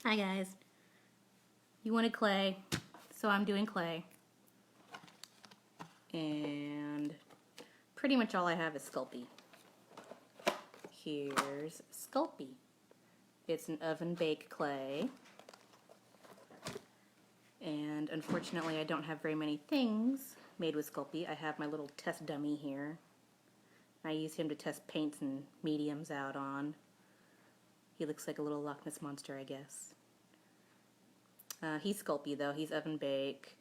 Hi guys. You wanted clay, so I'm doing clay. And pretty much all I have is Sculpey. Here's Sculpey. It's an oven baked clay. And unfortunately I don't have very many things made with Sculpey. I have my little test dummy here. I use him to test paints and mediums out on. He looks like a little Loch Ness monster, I guess. He's Sculpey though, he's oven baked.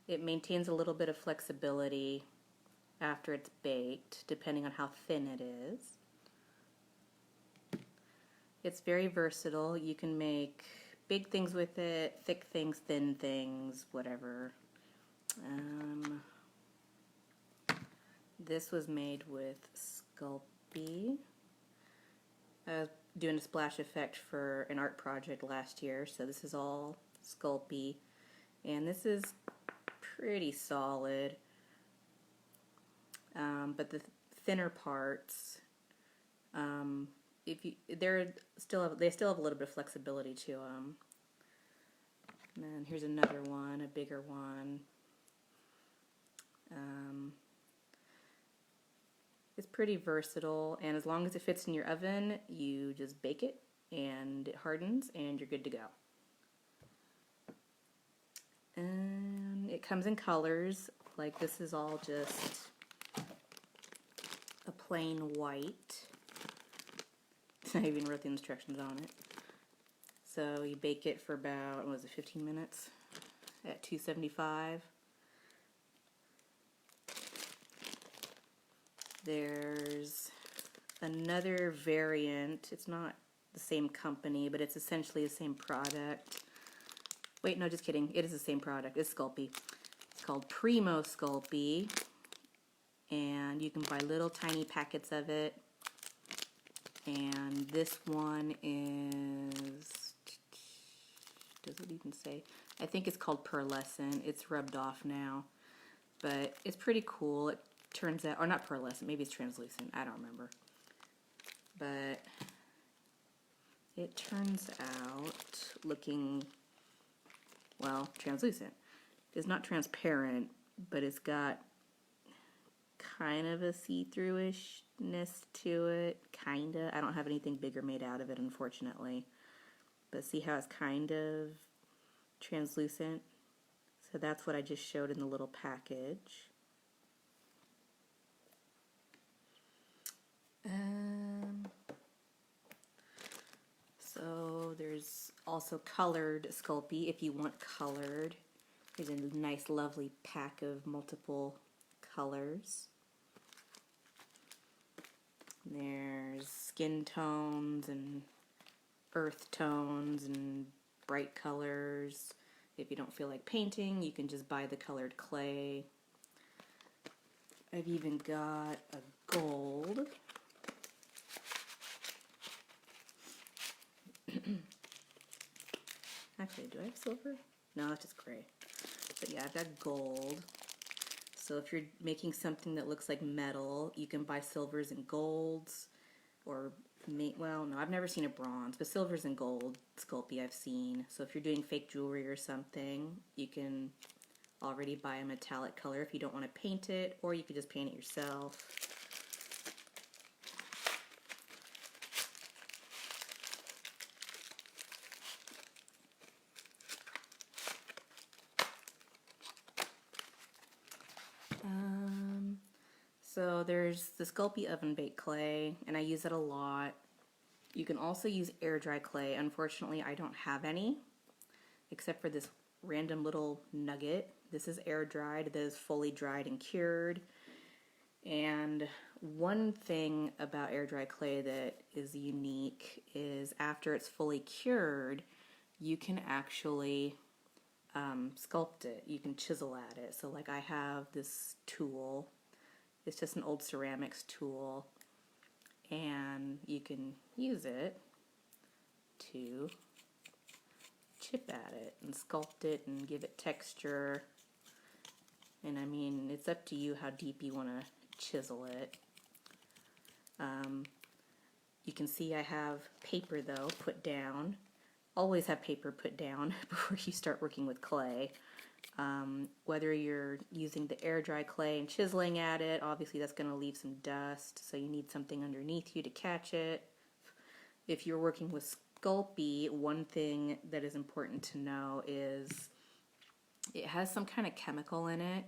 It maintains a little bit of flexibility after it's baked, depending on how thin it is. It's very versatile. You can make big things with it, thick things, thin things, whatever. This was made with Sculpey. I was doing a splash effect for an art project last year, so this is all Sculpey. And this is pretty solid. But the thinner parts, they still have a little bit of flexibility to them. And then here's another one, a bigger one. It's pretty versatile, and as long as it fits in your oven, you just bake it and it hardens and you're good to go. And it comes in colors, like this is all just a plain white. I even wrote the instructions on it. So you bake it for about, what was it, 15 minutes at 275. There's another variant. It's not the same company, but it's essentially the same product. Wait, no, just kidding. It is the same product. It's Sculpey. It's called Primo Sculpey. And you can buy little tiny packets of it. And this one is, does it even say? I think it's called Pearlescent. It's rubbed off now. But it's pretty cool. It turns out, or not pearlescent, maybe it's translucent, I don't remember. But it turns out looking, well, translucent. It's not transparent, but it's got kind of a see-through-ishness to it, kinda. I don't have anything bigger made out of it, unfortunately. But see how it's kind of translucent? So that's what I just showed in the little package. So there's also colored Sculpey if you want colored. There's a nice lovely pack of multiple colors. There's skin tones and earth tones and bright colors. If you don't feel like painting, you can just buy the colored clay. I've even got a gold. Actually, do I have silver? No, it's just gray. But yeah, I've got gold. So if you're making something that looks like metal, you can buy silvers and golds. Or, well, no, I've never seen a bronze, but silvers and gold Sculpey I've seen. So if you're doing fake jewelry or something, you can already buy a metallic color if you don't want to paint it, or you could just paint it yourself. So there's the Sculpey oven baked clay, and I use it a lot. You can also use air dry clay. Unfortunately, I don't have any, except for this random little nugget. This is air dried. This is fully dried and cured. And one thing about air dry clay that is unique is after it's fully cured, you can actually sculpt it. You can chisel at it. So like I have this tool. It's just an old ceramics tool, and you can use it to chip at it and sculpt it and give it texture. And I mean, it's up to you how deep you want to chisel it. You can see I have paper though put down always have paper put down before you start working with clay. Whether you're using the air dry clay and chiseling at it, obviously that's going to leave some dust, so you need something underneath you to catch it. If you're working with Sculpey, one thing that is important to know is it has some kind of chemical in it,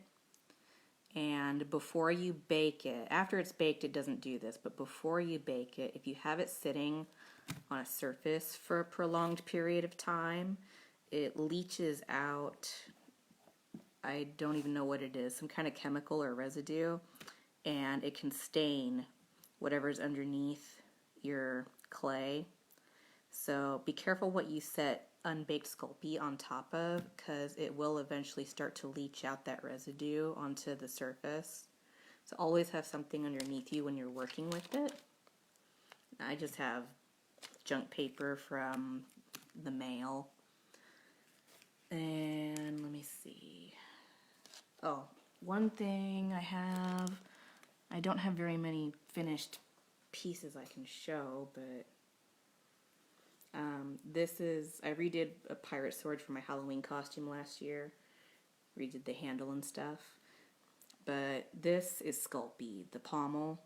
and before you bake it, after it's baked it doesn't do this, but before you bake it, if you have it sitting on a surface for a prolonged period of time, it leaches out, I don't even know what it is, some kind of chemical or residue, and it can stain whatever's underneath your clay. So be careful what you set unbaked Sculpey on top of, because it will eventually start to leach out that residue onto the surface. So always have something underneath you when you're working with it. I just have junk paper from the mail. And let me see. Oh, one thing I don't have very many finished pieces I can show, but this is, I redid a pirate sword for my Halloween costume last year. Redid the handle and stuff. But this is Sculpey, the pommel.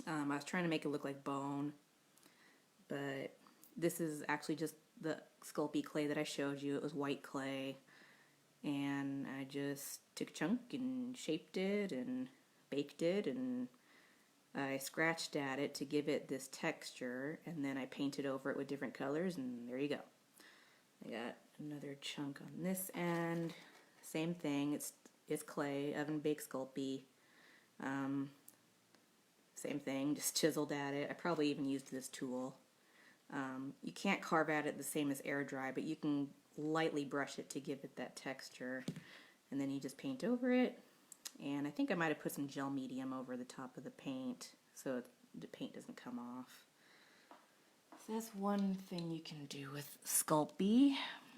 I was trying to make it look like bone, but this is actually just the Sculpey clay that I showed you. It was white clay, and I just took a chunk and shaped it and baked it, and I scratched at it to give it this texture, and then I painted over it with different colors, and there you go. I got another chunk on this end. Same thing, it's clay, oven baked Sculpey. Same thing, just chiseled at it. I probably even used this tool. You can't carve at it the same as air dry, but you can lightly brush it to give it that texture, and then you just paint over it. And I think I might have put some gel medium over the top of the paint so the paint doesn't come off. So that's one thing you can do with Sculpey.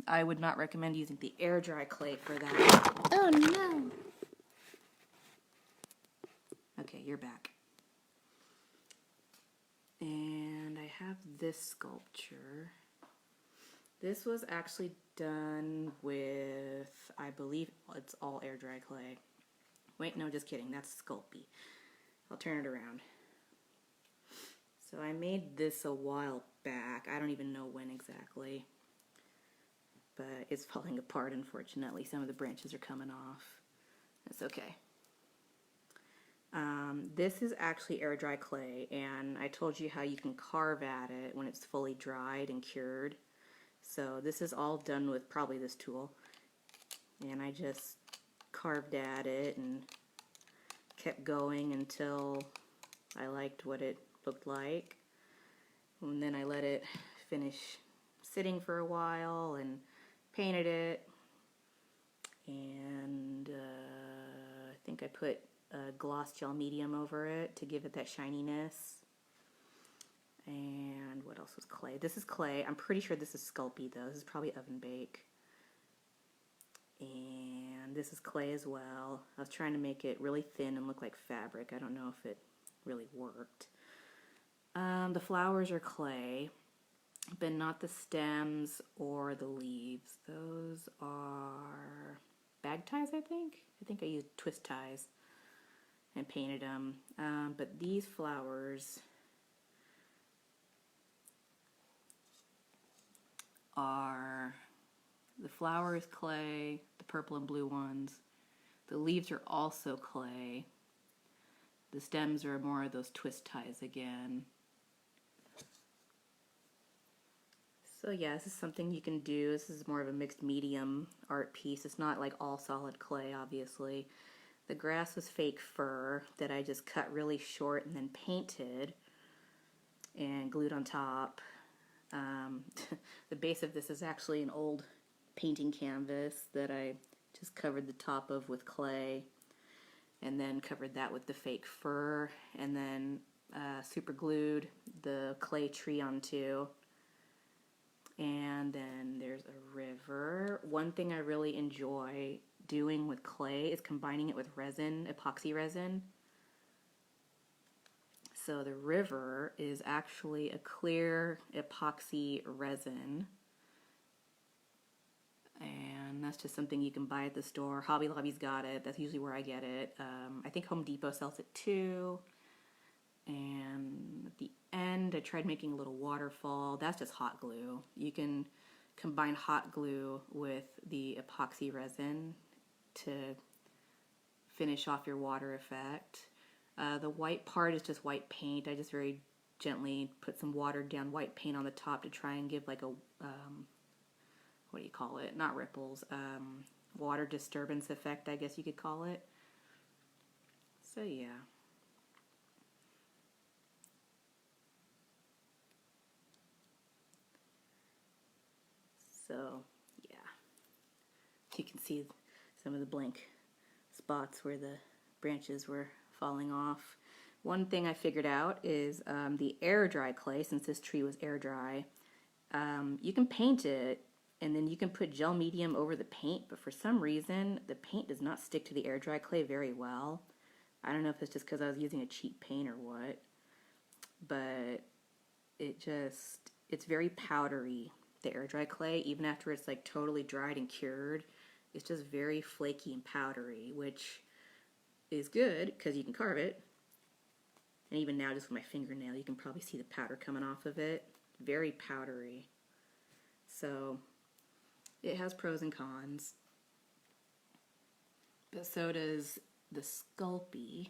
I would not recommend using the air dry clay for that. Oh no! Okay, you're back. And I have this sculpture. This was actually done with, I believe it's all air dry clay. Wait, no, just kidding. That's Sculpey. I'll turn it around. So I made this a while back. I don't even know when exactly. But it's falling apart, unfortunately. Some of the branches are coming off. That's okay. This is actually air dry clay, and I told you how you can carve at it when it's fully dried and cured. So this is all done with probably this tool. And I just carved at it and kept going until I liked what it looked like. And then I let it finish sitting for a while and painted it. And I think I put a gloss gel medium over it to give it that shininess. And what else was clay? This is clay. I'm pretty sure this is Sculpey though. This is probably oven bake. And this is clay as well. I was trying to make it really thin and look like fabric. I don't know if it really worked. The flowers are clay, but not the stems or the leaves. Those are bag ties, I think. I think I used twist ties and painted them. But these flowers are, the flower is clay, the purple and blue ones. The leaves are also clay. The stems are more of those twist ties again. So yeah, this is something you can do. This is more of a mixed medium art piece. It's not like all solid clay, obviously. The grass was fake fir that I just cut really short and then painted and glued on top. The base of this is actually an old painting canvas that I just covered the top of with clay and then covered that with the fake fir and then super glued the clay tree onto. And then there's a river. One thing I really enjoy doing with clay is combining it with resin, epoxy resin. So the river is actually a clear epoxy resin that's just something you can buy at the store. Hobby Lobby's got it. That's usually where I get it. I think Home Depot sells it too. And at the end, I tried making a little waterfall. That's just hot glue. You can combine hot glue with the epoxy resin to finish off your water effect. The white part is just white paint. I just very gently put some watered down white paint on the top to try and give like a, what do you call it? Not ripples, water disturbance effect, I guess you could call it. So yeah. So yeah, you can see some of the blank spots where the branches were falling off. One thing I figured out is the air dry clay, since this tree was air dry, you can paint it and then you can put gel medium over the paint, but for some reason the paint does not stick to the air dry clay very well. I don't know if it's just because I was using a cheap paint or what, but it's very powdery, the air dry clay, even after it's like totally dried and cured. It's just very flaky and powdery, which is good because you can carve it. And even now, just with my fingernail, you can probably see the powder coming off of it. Very powdery. So it has pros and cons. But so does the Sculpey,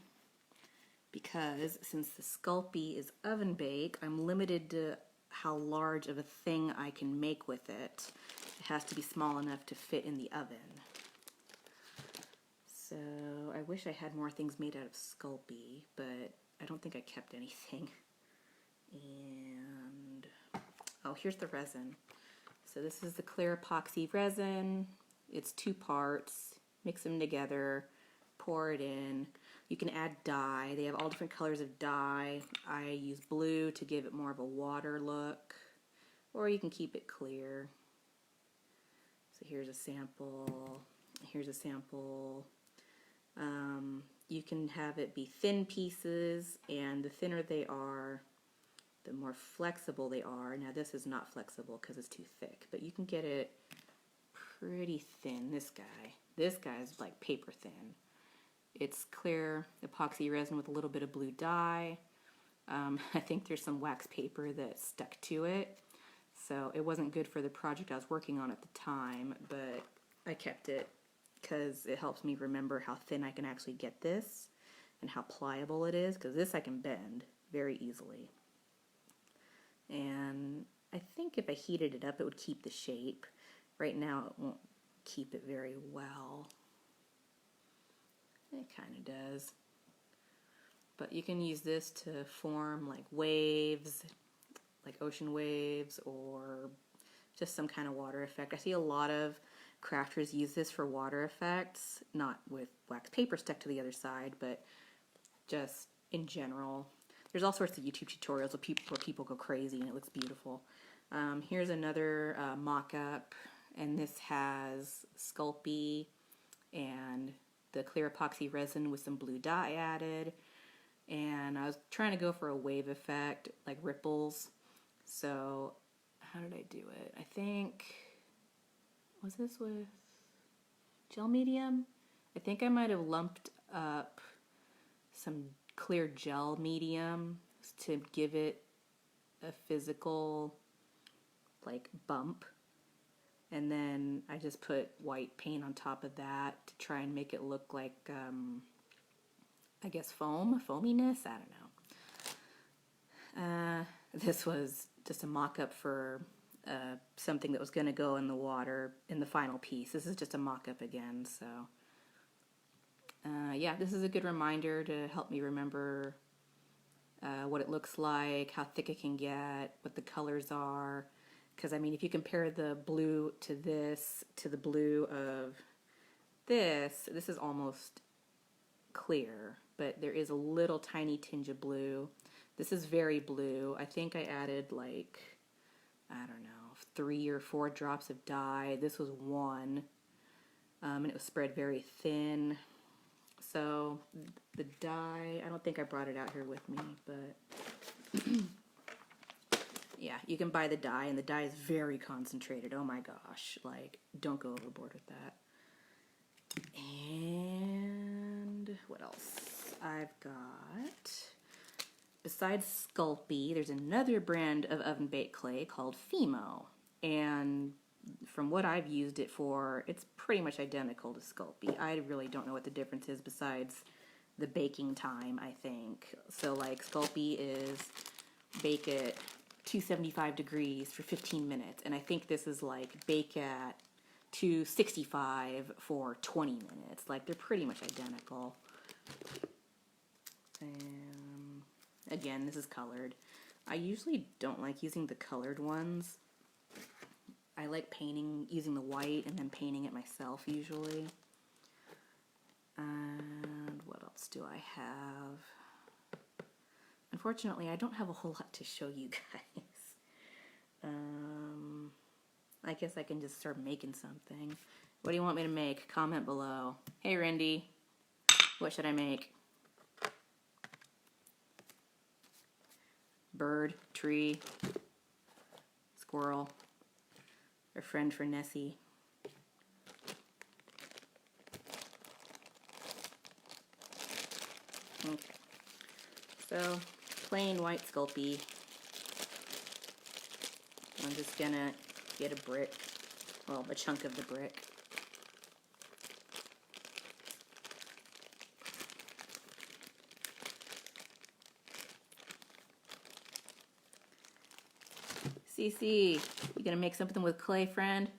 because since the Sculpey is oven bake, I'm limited to how large of a thing I can make with it. It has to be small enough to fit in the oven. So I wish I had more things made out of Sculpey, but I don't think I kept anything. And oh, here's the resin. So this is the clear epoxy resin. It's 2 parts. Mix them together, pour it in. You can add dye. They have all different colors of dye. I use blue to give it more of a water look, or you can keep it clear. So here's a sample. Here's a sample. You can have it be thin pieces, and the thinner they are, the more flexible they are. Now this is not flexible because it's too thick, but you can get it pretty thin. This guy's like paper thin. It's clear epoxy resin with a little bit of blue dye. I think there's some wax paper that stuck to it, so it wasn't good for the project I was working on at the time, but I kept it because it helps me remember how thin I can actually get this and how pliable it is, because this I can bend very easily. And I think if I heated it up, it would keep the shape. Right now it won't keep it very well. It kind of does. But you can use this to form like waves, like ocean waves, or just some kind of water effect. I see a lot of crafters use this for water effects, not with wax paper stuck to the other side, but just in general. There's all sorts of YouTube tutorials where people go crazy and it looks beautiful. Here's another mock-up, and this has Sculpey and the clear epoxy resin with some blue dye added. And I was trying to go for a wave effect, like ripples. So how did I do it? I think, was this with gel medium? I think I might have lumped up some clear gel medium to give it a physical like bump, and then I just put white paint on top of that to try and make it look like I guess foaminess, I don't know. This was just a mock-up for something that was going to go in the water in the final piece. This is just a mock-up again, so yeah, this is a good reminder to help me remember what it looks like, how thick it can get, what the colors are. Because, I mean, if you compare the blue to this, to the blue of this is almost clear, but there is a little tiny tinge of blue. This is very blue. I think I added like, I don't know, 3 or 4 drops of dye. This was 1, and it was spread very thin. So the dye, I don't think I brought it out here with me, but Yeah, you can buy the dye, and the dye is very concentrated. Oh my gosh, like, don't go overboard with that. And what else? I've got, besides Sculpey, there's another brand of oven baked clay called Fimo. And from what I've used it for, it's pretty much identical to Sculpey. I really don't know what the difference is besides the baking time, I think. So like Sculpey is bake at 275 degrees for 15 minutes. And I think this is like bake at 265 for 20 minutes. Like, they're pretty much identical. And again, this is colored. I usually don't like using the colored ones. I like painting, using the white and then painting it myself usually. And what else do I have? Unfortunately, I don't have a whole lot to show you guys. I guess I can just start making something. What do you want me to make? Comment below. Hey, Randy, what should I make? Bird, tree, squirrel, a friend for Nessie. Okay, so plain white Sculpey. I'm just gonna get a brick, well, a chunk of the brick. Cece, you gonna make something with clay, friend?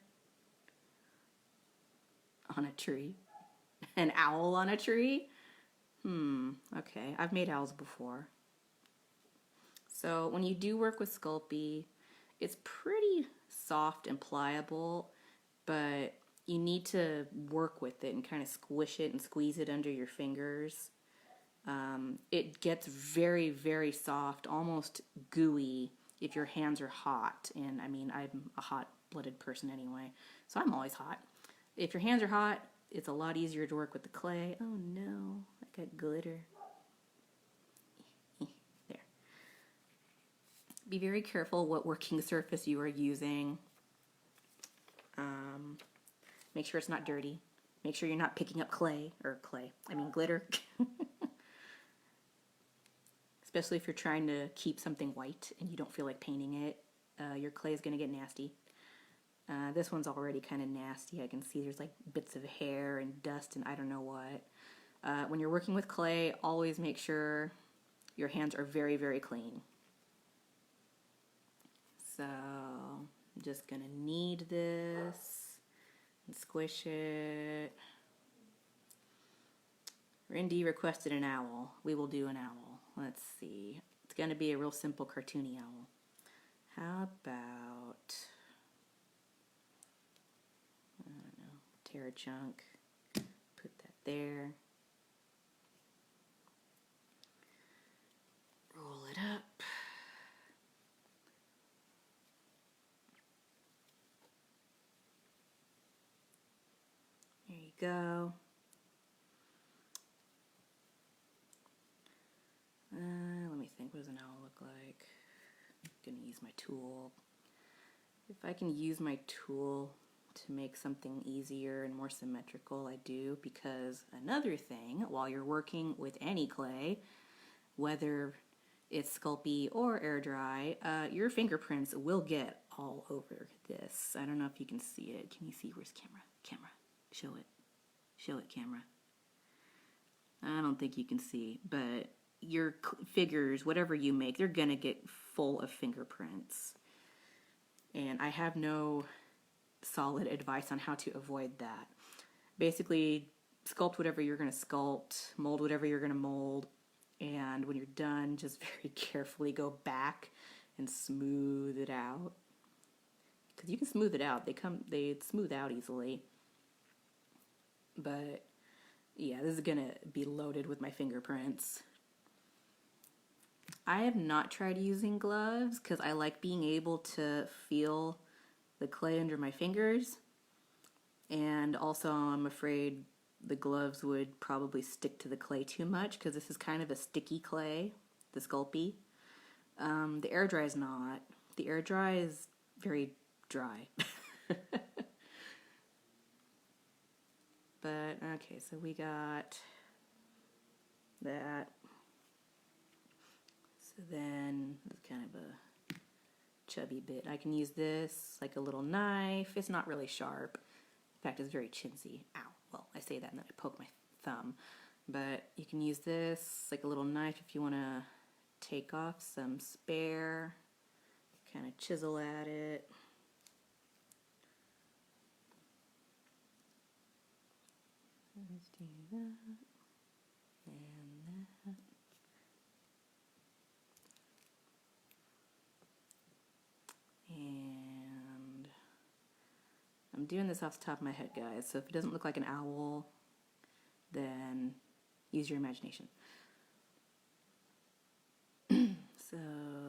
On a tree? An owl on a tree? Okay, I've made owls before. So when you do work with Sculpey, it's pretty soft and pliable, but you need to work with it and kind of squish it and squeeze it under your fingers. It gets very, very soft, almost gooey if your hands are hot. And I mean, I'm a hot-blooded person anyway, so I'm always hot. If your hands are hot, it's a lot easier to work with the clay. Oh no, I got glitter. There. Be very careful what working surface you are using. Make sure it's not dirty. Make sure you're not picking up glitter. Especially if you're trying to keep something white and you don't feel like painting it. Your clay is going to get nasty. This one's already kind of nasty. I can see there's like bits of hair and dust and I don't know what. When you're working with clay, always make sure your hands are very, very clean. So I'm just going to knead this and squish it. Randy requested an owl. We will do an owl. Let's see. It's going to be a real simple cartoony owl. How about, I don't know, tear a chunk, put that there, roll it up. There you go. Let me think, what does an owl look like? I'm gonna use my tool. If I can use my tool to make something easier and more symmetrical, I do, because another thing, while you're working with any clay, whether it's Sculpey or air dry, your fingerprints will get all over this. I don't know if you can see it. Can you see? Where's camera? Camera. Show it. Show it, camera. I don't think you can see, but your figures, whatever you make, they're gonna get full of fingerprints. And I have no solid advice on how to avoid that. Basically, sculpt whatever you're gonna sculpt, mold whatever you're gonna mold, and when you're done, just very carefully go back and smooth it out. Because you can smooth it out, they smooth out easily. But yeah, this is gonna be loaded with my fingerprints. I have not tried using gloves because I like being able to feel the clay under my fingers, and also I'm afraid the gloves would probably stick to the clay too much because this is kind of a sticky clay, the Sculpey. The air dry is not, The air dry is very dry. But, okay, so we got that. So then, it's kind of a chubby bit. I can use this like a little knife. It's not really sharp. In fact, it's very chintzy. Ow. Well, I say that and then I poke my thumb. But you can use this like a little knife if you want to take off some spare. Kind of chisel at it. Let's do that. And that. And I'm doing this off the top of my head, guys, so if it doesn't look like an owl, then use your imagination. So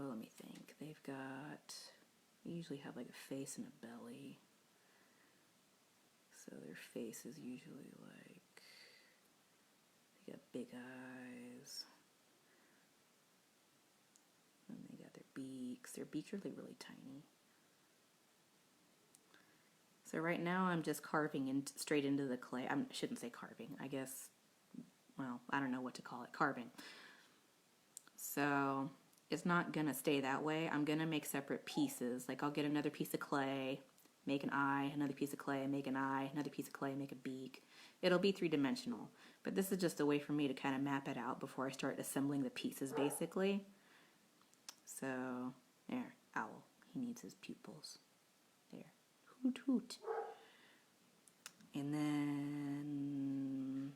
let me think. They usually have like a face and a belly. So their face is usually like, they got big eyes. And they got their beaks. Their beaks are really tiny. So right now I'm just carving straight into the clay. I shouldn't say carving, I guess. Well, I don't know what to call it. Carving. So it's not going to stay that way. I'm going to make separate pieces. Like I'll get another piece of clay, make an eye, another piece of clay, make an eye, another piece of clay, make a beak. It'll be three-dimensional. But this is just a way for me to kind of map it out before I start assembling the pieces, basically. So, there, owl. He needs his pupils. There. Hoot hoot. And then,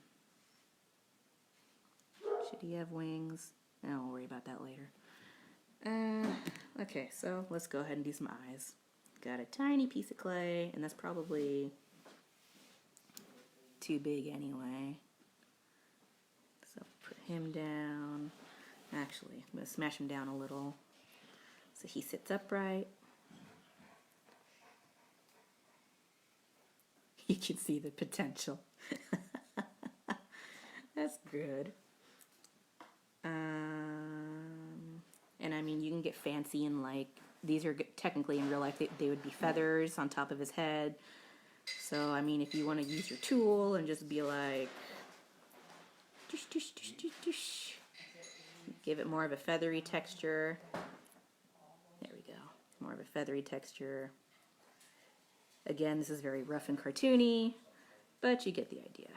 should he have wings? I'll worry about that later. Okay, so let's go ahead and do some eyes. Got a tiny piece of clay, and that's probably too big anyway. So put him down. Actually, I'm going to smash him down a little so he sits upright. You can see the potential. That's good. And I mean, you can get fancy and like, these are technically in real life, they would be feathers on top of his head. So, I mean, if you want to use your tool and just be like, dush, dush, dush, dush, dush. Give it more of a feathery texture. There we go. More of a feathery texture. Again, this is very rough and cartoony, but you get the idea.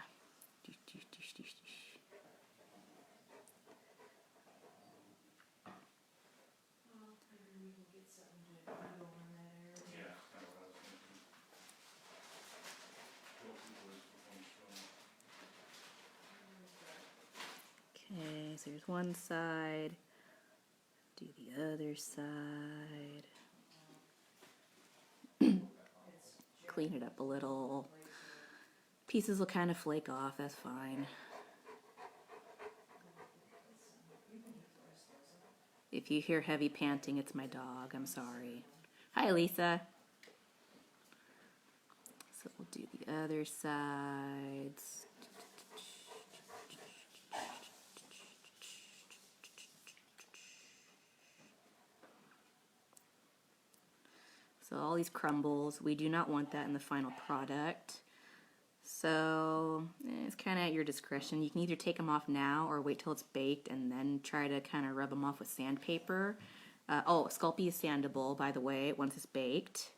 Dush, dush, dush, dush, dush. Okay, so here's one side. Do the other side. Clean it up a little. Pieces will kind of flake off, that's fine. If you hear heavy panting, it's my dog, I'm sorry. Hi, Lisa. So we'll do the other sides. So all these crumbles, we do not want that in the final product. So it's kind of at your discretion. You can either take them off now or wait till it's baked and then try to kind of rub them off with sandpaper. Sculpting is sandable, by the way, once it's baked.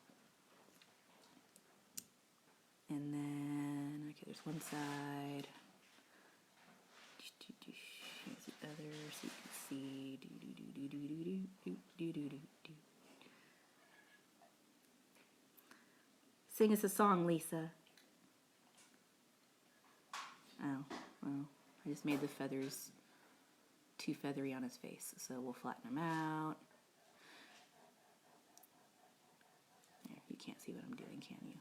And then, okay, there's one side. Here's the other so you can see. Sing us a song, Lisa. Oh, well, I just made the feathers too feathery on his face, so we'll flatten them out. There, you can't see what I'm doing, can you?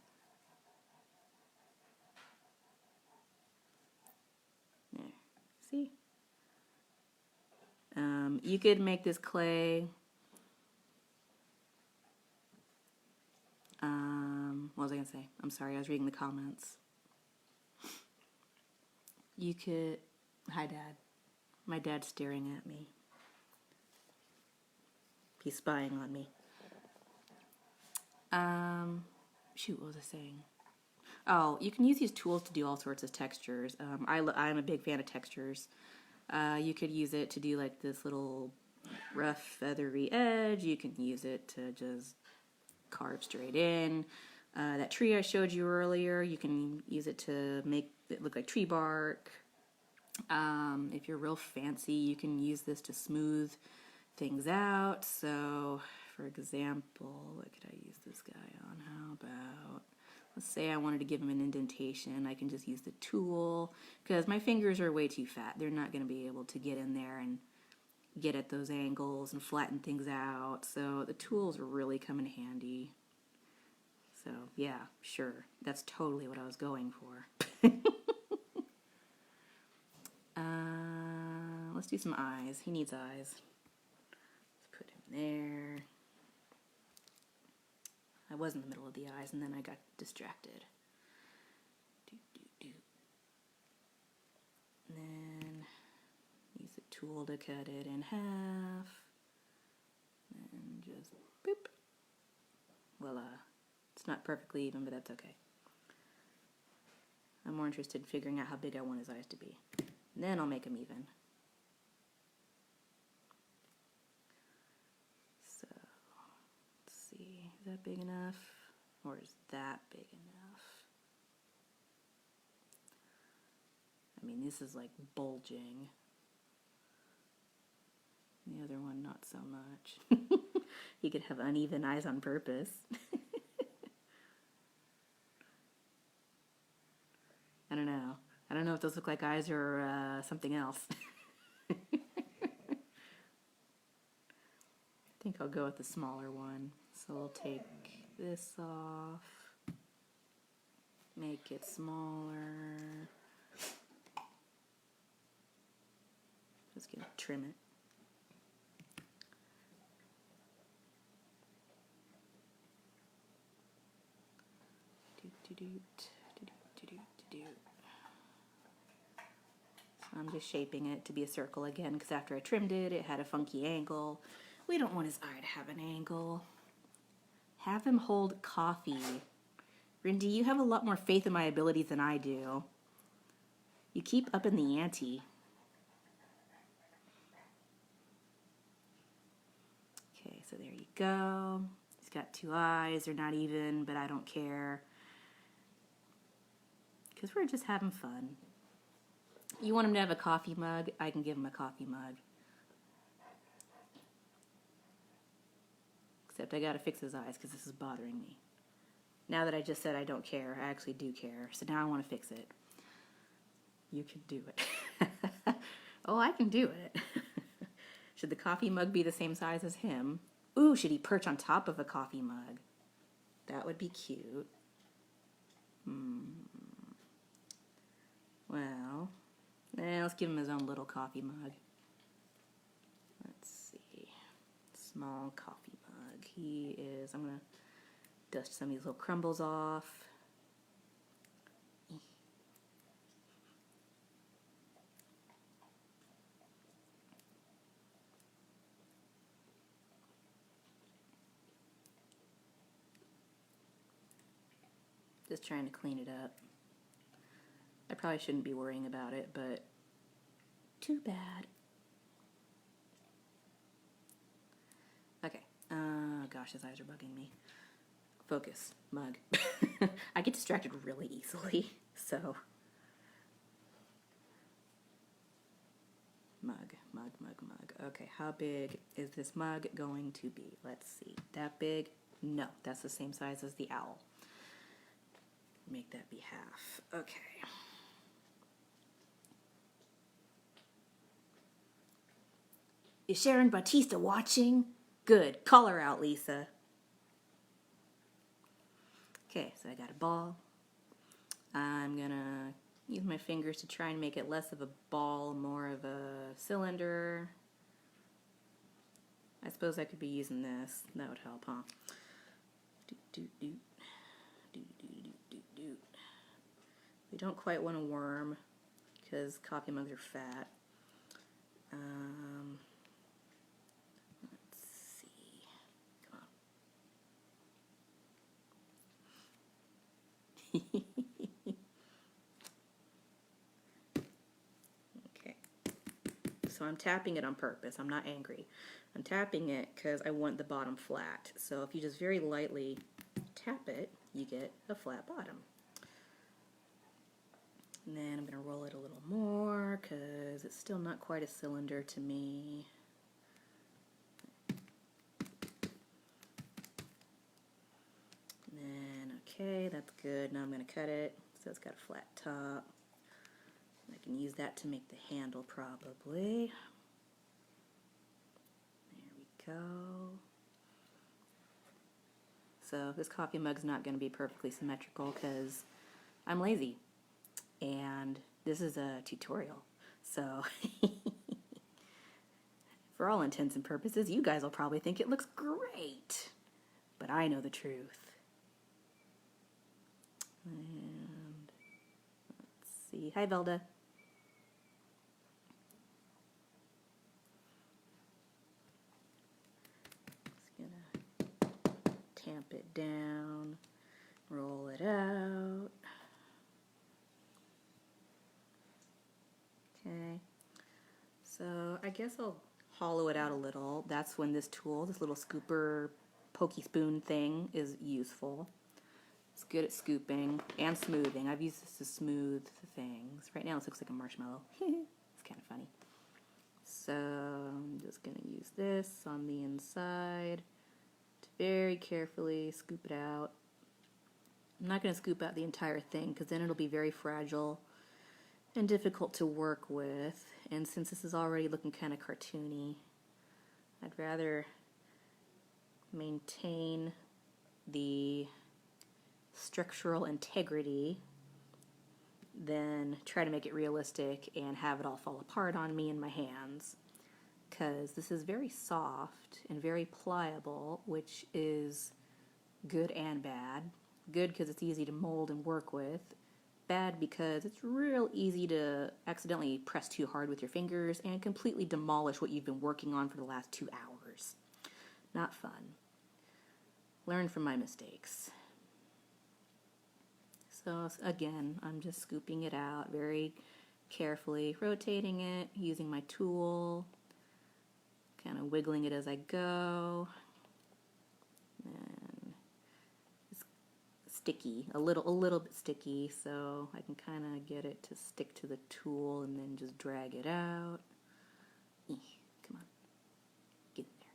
There, see? You could make this clay. What was I going to say? I'm sorry, I was reading the comments. You could... Hi, Dad. My dad's staring at me. He's spying on me. Shoot, what was I saying? Oh, you can use these tools to do all sorts of textures. I'm a big fan of textures. You could use it to do like this little rough feathery edge. You can use it to just carve straight in. That tree I showed you earlier, you can use it to make it look like tree bark. If you're real fancy, you can use this to smooth things out. So, for example, what could I use this guy on? How about, let's say I wanted to give him an indentation. I can just use the tool because my fingers are way too fat. They're not going to be able to get in there and get at those angles and flatten things out. So the tools really come in handy. So yeah, sure. That's totally what I was going for. Let's do some eyes. He needs eyes. Let's put him there. I was in the middle of the eyes and then I got distracted. And then use the tool to cut it in half. And just boop. Voila. It's not perfectly even, but that's okay. I'm more interested in figuring out how big I want his eyes to be. And then I'll make them even. So, let's see. Is that big enough? Or is that big enough? I mean, this is like bulging. The other one, not so much. You could have uneven eyes on purpose. I don't know. I don't know if those look like eyes or something else. I think I'll go with the smaller one. So we'll take this off, make it smaller. Just gonna trim it. So I'm just shaping it to be a circle again because after I trimmed it, it had a funky angle. We don't want his eye to have an angle. Have him hold coffee. Rindy, you have a lot more faith in my abilities than I do. You keep upping the ante. Okay, so there you go. He's got two eyes. They're not even, but I don't care. Because we're just having fun. You want him to have a coffee mug? I can give him a coffee mug. Except I gotta fix his eyes because this is bothering me. Now that I just said I don't care, I actually do care. So now I want to fix it. You can do it. Oh, I can do it. Should the coffee mug be the same size as him? Ooh, should he perch on top of a coffee mug? That would be cute. Well, let's give him his own little coffee mug. Let's see. Small coffee mug. He is, I'm going to dust some of these little crumbles off. Just trying to clean it up. I probably shouldn't be worrying about it, but too bad. Okay. Gosh, his eyes are bugging me. Focus, mug. I get distracted really easily, so. Mug. Okay, how big is this mug going to be? Let's see. That big? No, that's the same size as the owl. Make that be half. Okay. Is Sharon Bautista watching? Good. Call her out, Lisa. Okay, so I got a ball. I'm gonna use my fingers to try and make it less of a ball, more of a cylinder. I suppose I could be using this. That would help, huh? We don't quite want a worm because coffee mugs are fat. Let's see. Come on. Okay. So I'm tapping it on purpose. I'm not angry. I'm tapping it because I want the bottom flat. So if you just very lightly tap it, you get a flat bottom. And then I'm going to roll it a little more because it's still not quite a cylinder to me. And then, okay, that's good. Now I'm going to cut it so it's got a flat top. I can use that to make the handle probably. There we go. So this coffee mug's not going to be perfectly symmetrical because I'm lazy. And this is a tutorial. So for all intents and purposes, you guys will probably think it looks great. But I know the truth. And let's see. Hi, Velda. Just gonna tamp it down, roll it out. Okay. So I guess I'll hollow it out a little. That's when this tool, this little scooper pokey spoon thing, is useful. It's good at scooping and smoothing. I've used this to smooth things. Right now this looks like a marshmallow. It's kind of funny. So I'm just going to use this on the inside to very carefully scoop it out. I'm not going to scoop out the entire thing because then it'll be very fragile and difficult to work with. And since this is already looking kind of cartoony, I'd rather maintain the structural integrity than try to make it realistic and have it all fall apart on me in my hands, because this is very soft and very pliable, which is good and bad. Good because it's easy to mold and work with. Bad because it's real easy to accidentally press too hard with your fingers and completely demolish what you've been working on for the last 2 hours. Not fun. Learn from my mistakes. So again, I'm just scooping it out very carefully, rotating it, using my tool, kind of wiggling it as I go. And it's sticky, a little bit sticky, so I can kind of get it to stick to the tool and then just drag it out. Come on, get in there,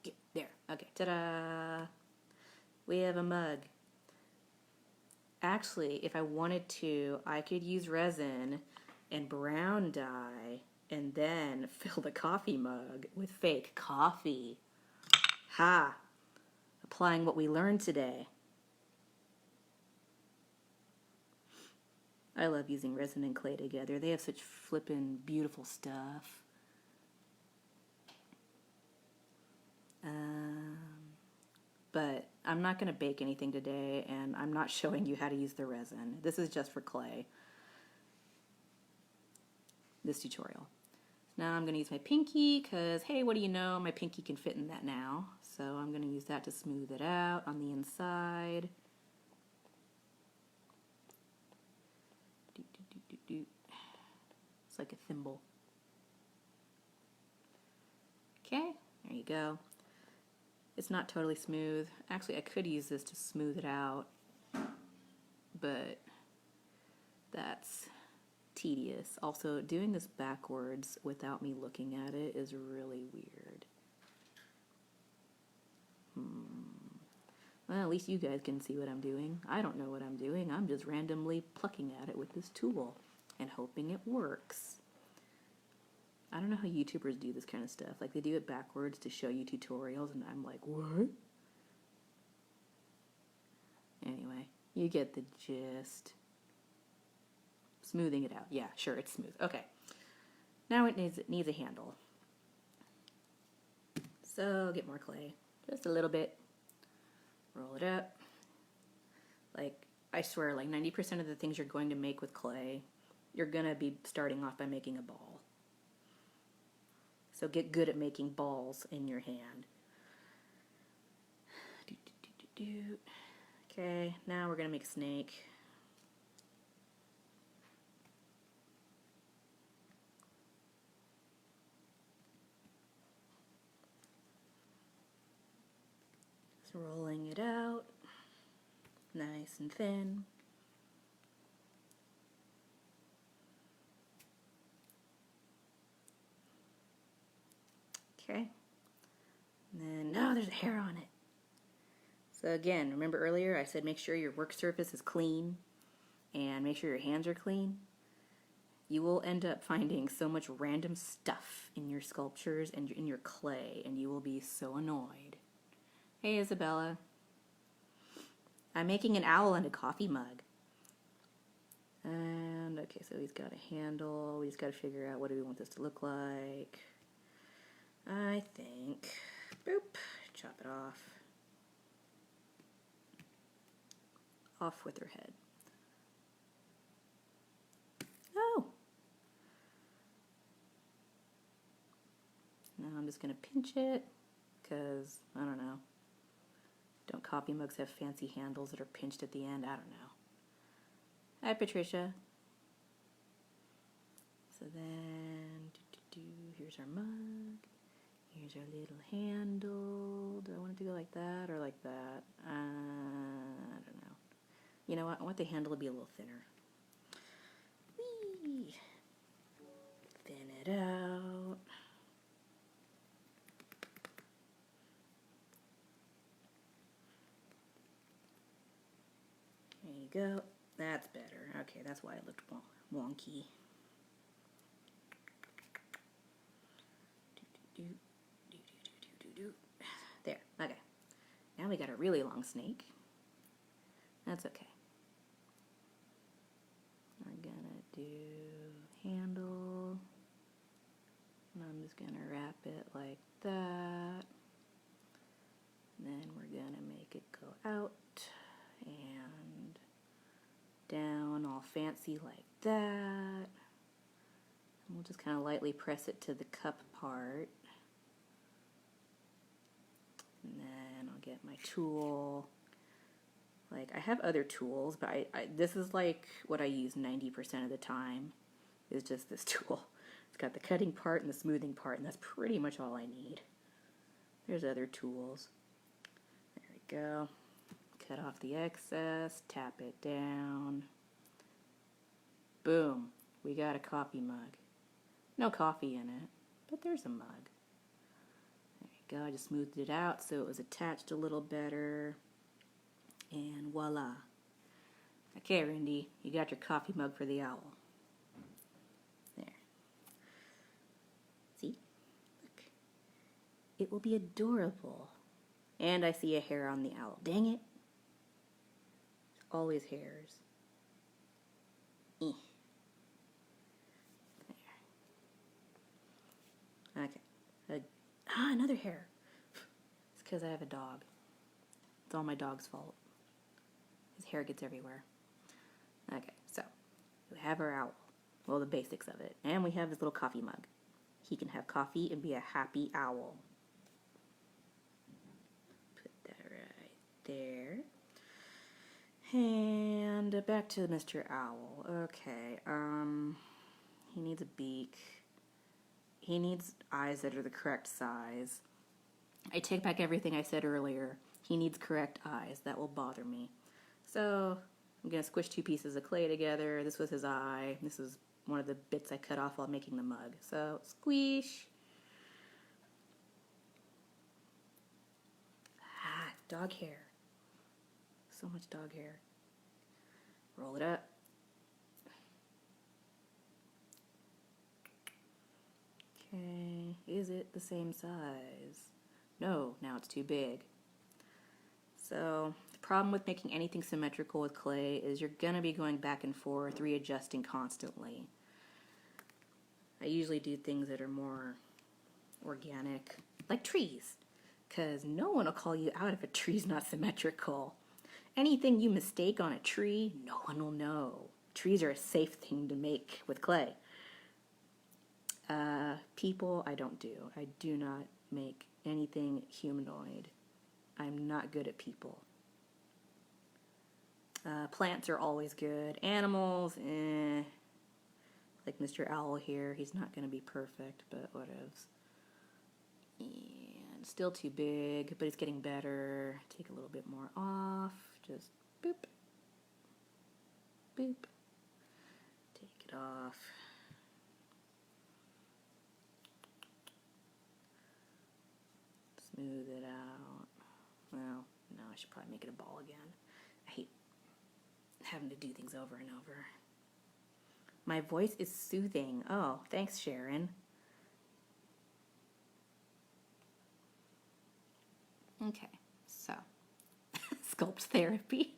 get there. Okay, ta-da! We have a mug. Actually, if I wanted to, I could use resin and brown dye and then fill the coffee mug with fake coffee. Ha! Applying what we learned today. I love using resin and clay together. They have such flippin' beautiful stuff. But I'm not going to bake anything today, and I'm not showing you how to use the resin. This is just for clay, this tutorial. Now I'm going to use my pinky because, hey, what do you know? My pinky can fit in that now. So I'm going to use that to smooth it out on the inside. It's like a thimble. Okay, there you go. It's not totally smooth. Actually, I could use this to smooth it out, but that's tedious. Also, doing this backwards without me looking at it is really weird. Well, at least you guys can see what I'm doing. I don't know what I'm doing. I'm just randomly plucking at it with this tool and hoping it works. I don't know how YouTubers do this kind of stuff. Like, they do it backwards to show you tutorials, and I'm like, what? Anyway, you get the gist. Smoothing it out. Yeah, sure, it's smooth. Okay. Now it needs a handle. So, get more clay. Just a little bit. Roll it up. Like, I swear, like 90% of the things you're going to make with clay, you're going to be starting off by making a ball. So get good at making balls in your hand. Okay, now we're gonna make a snake. Just rolling it out, nice and thin. Okay, and then, no, there's a hair on it. So again, remember earlier I said make sure your work surface is clean and make sure your hands are clean. You will end up finding so much random stuff in your sculptures and in your clay, and you will be so annoyed. Hey Isabella. I'm making an owl and a coffee mug. And okay, so he's got a handle. We just got to figure out what do we want this to look like. I think, boop, chop it off. Off with her head. Oh! Now I'm just going to pinch it, because, I don't know. Don't coffee mugs have fancy handles that are pinched at the end? I don't know. Hi, Patricia. So then, here's our mug. Here's our little handle. Do I want it to go like that or like that? I don't know. You know what? I want the handle to be a little thinner. Whee! Thin it out. There you go. That's better. Okay, that's why it looked wonky. There, okay. Now we got a really long snake. That's okay. We're gonna do handle. And I'm just gonna wrap it like that. And then we're gonna make it go out and down all fancy like that. And we'll just kind of lightly press it to the cup part. And then I'll get my tool. Like, I have other tools, but this is like what I use 90% of the time, is just this tool. It's got the cutting part and the smoothing part, and that's pretty much all I need. There's other tools. There we go. Cut off the excess, tap it down. Boom. We got a coffee mug. No coffee in it, but there's a mug. There you go. I just smoothed it out so it was attached a little better. And voila. Okay, Rindy, you got your coffee mug for the owl. There. See? Look. It will be adorable. And I see a hair on the owl. Dang it. Always hairs. Eh. There. Okay. Another hair. It's because I have a dog. It's all my dog's fault. His hair gets everywhere. Okay, so we have our owl. Well, the basics of it. And we have his little coffee mug. He can have coffee and be a happy owl. Put that right there. And back to Mr. Owl. Okay, he needs a beak. He needs eyes that are the correct size. I take back everything I said earlier. He needs correct eyes. That will bother me. So I'm going to squish two pieces of clay together. This was his eye. This is one of the bits I cut off while making the mug. So squish. Dog hair. So much dog hair. Roll it up. Okay, is it the same size? No, now it's too big. So the problem with making anything symmetrical with clay is you're going to be going back and forth, readjusting constantly. I usually do things that are more organic, like trees, because no one will call you out if a tree's not symmetrical. Anything you mistake on a tree, no one will know. Trees are a safe thing to make with clay. People, I don't do. I do not make anything humanoid. I'm not good at people. Plants are always good. Animals, like Mr. Owl here, he's not going to be perfect, but whatevs. And still too big, but it's getting better. Take a little bit more off. Just boop, boop. Take it off. Smooth it out. Well, no, I should probably make it a ball again. I hate having to do things over and over. My voice is soothing. Oh, thanks, Sharon. Okay, so sculpt therapy.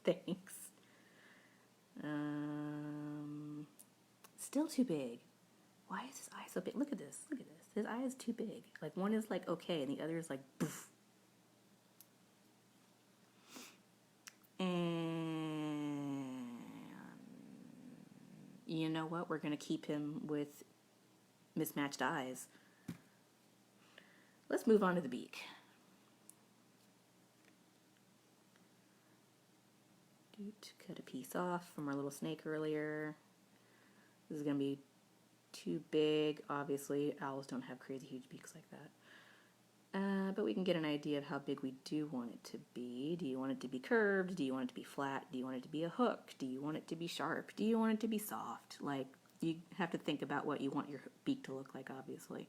Thanks. Still too big. Why is his eye so big? Look at this. Look at this. His eye is too big. Like one is like okay, and the other is like poof. And you know what? We're gonna keep him with mismatched eyes. Let's move on to the beak. Cut a piece off from our little snake earlier. This is going to be too big. Obviously, owls don't have crazy huge beaks like that. But we can get an idea of how big we do want it to be. Do you want it to be curved? Do you want it to be flat? Do you want it to be a hook? Do you want it to be sharp? Do you want it to be soft? Like, you have to think about what you want your beak to look like, obviously.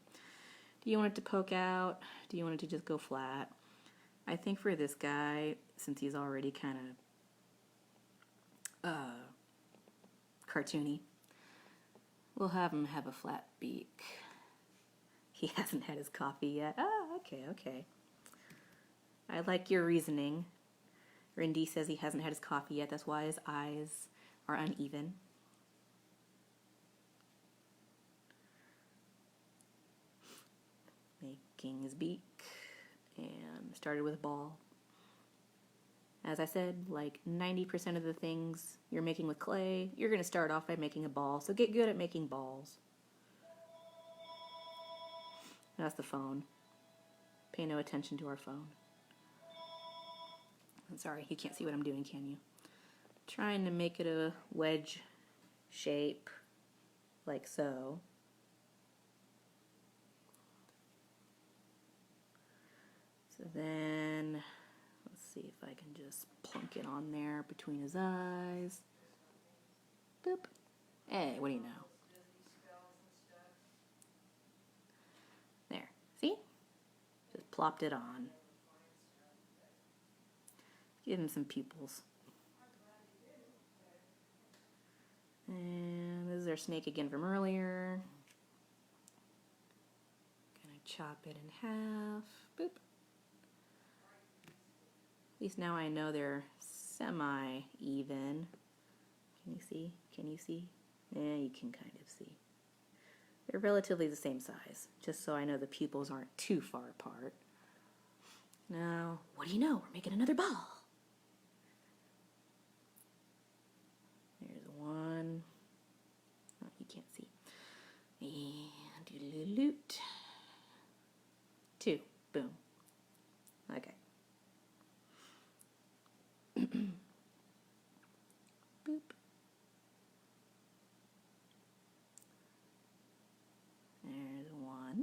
Do you want it to poke out? Do you want it to just go flat? I think for this guy, since he's already kind of cartoony, we'll have him have a flat beak. He hasn't had his coffee yet. Oh, okay. I like your reasoning. Rindy says he hasn't had his coffee yet. That's why his eyes are uneven. Making his beak, and started with a ball. As I said, like 90% of the things you're making with clay, you're going to start off by making a ball. So get good at making balls. That's the phone. Pay no attention to our phone. I'm sorry, you can't see what I'm doing, can you? Trying to make it a wedge shape, like so. So then, let's see if I can just plunk it on there between his eyes. Boop. Hey, what do you know? There. See? Just plopped it on. Give him some pupils. And this is our snake again from earlier. Gonna chop it in half. Boop. At least now I know they're semi-even. Can you see? Can you see? Yeah, you can kind of see. They're relatively the same size, just so I know the pupils aren't too far apart. Now, what do you know? We're making another ball. There's one. Oh, you can't see. And loot. Two. Boom. Okay. Boop. There's one.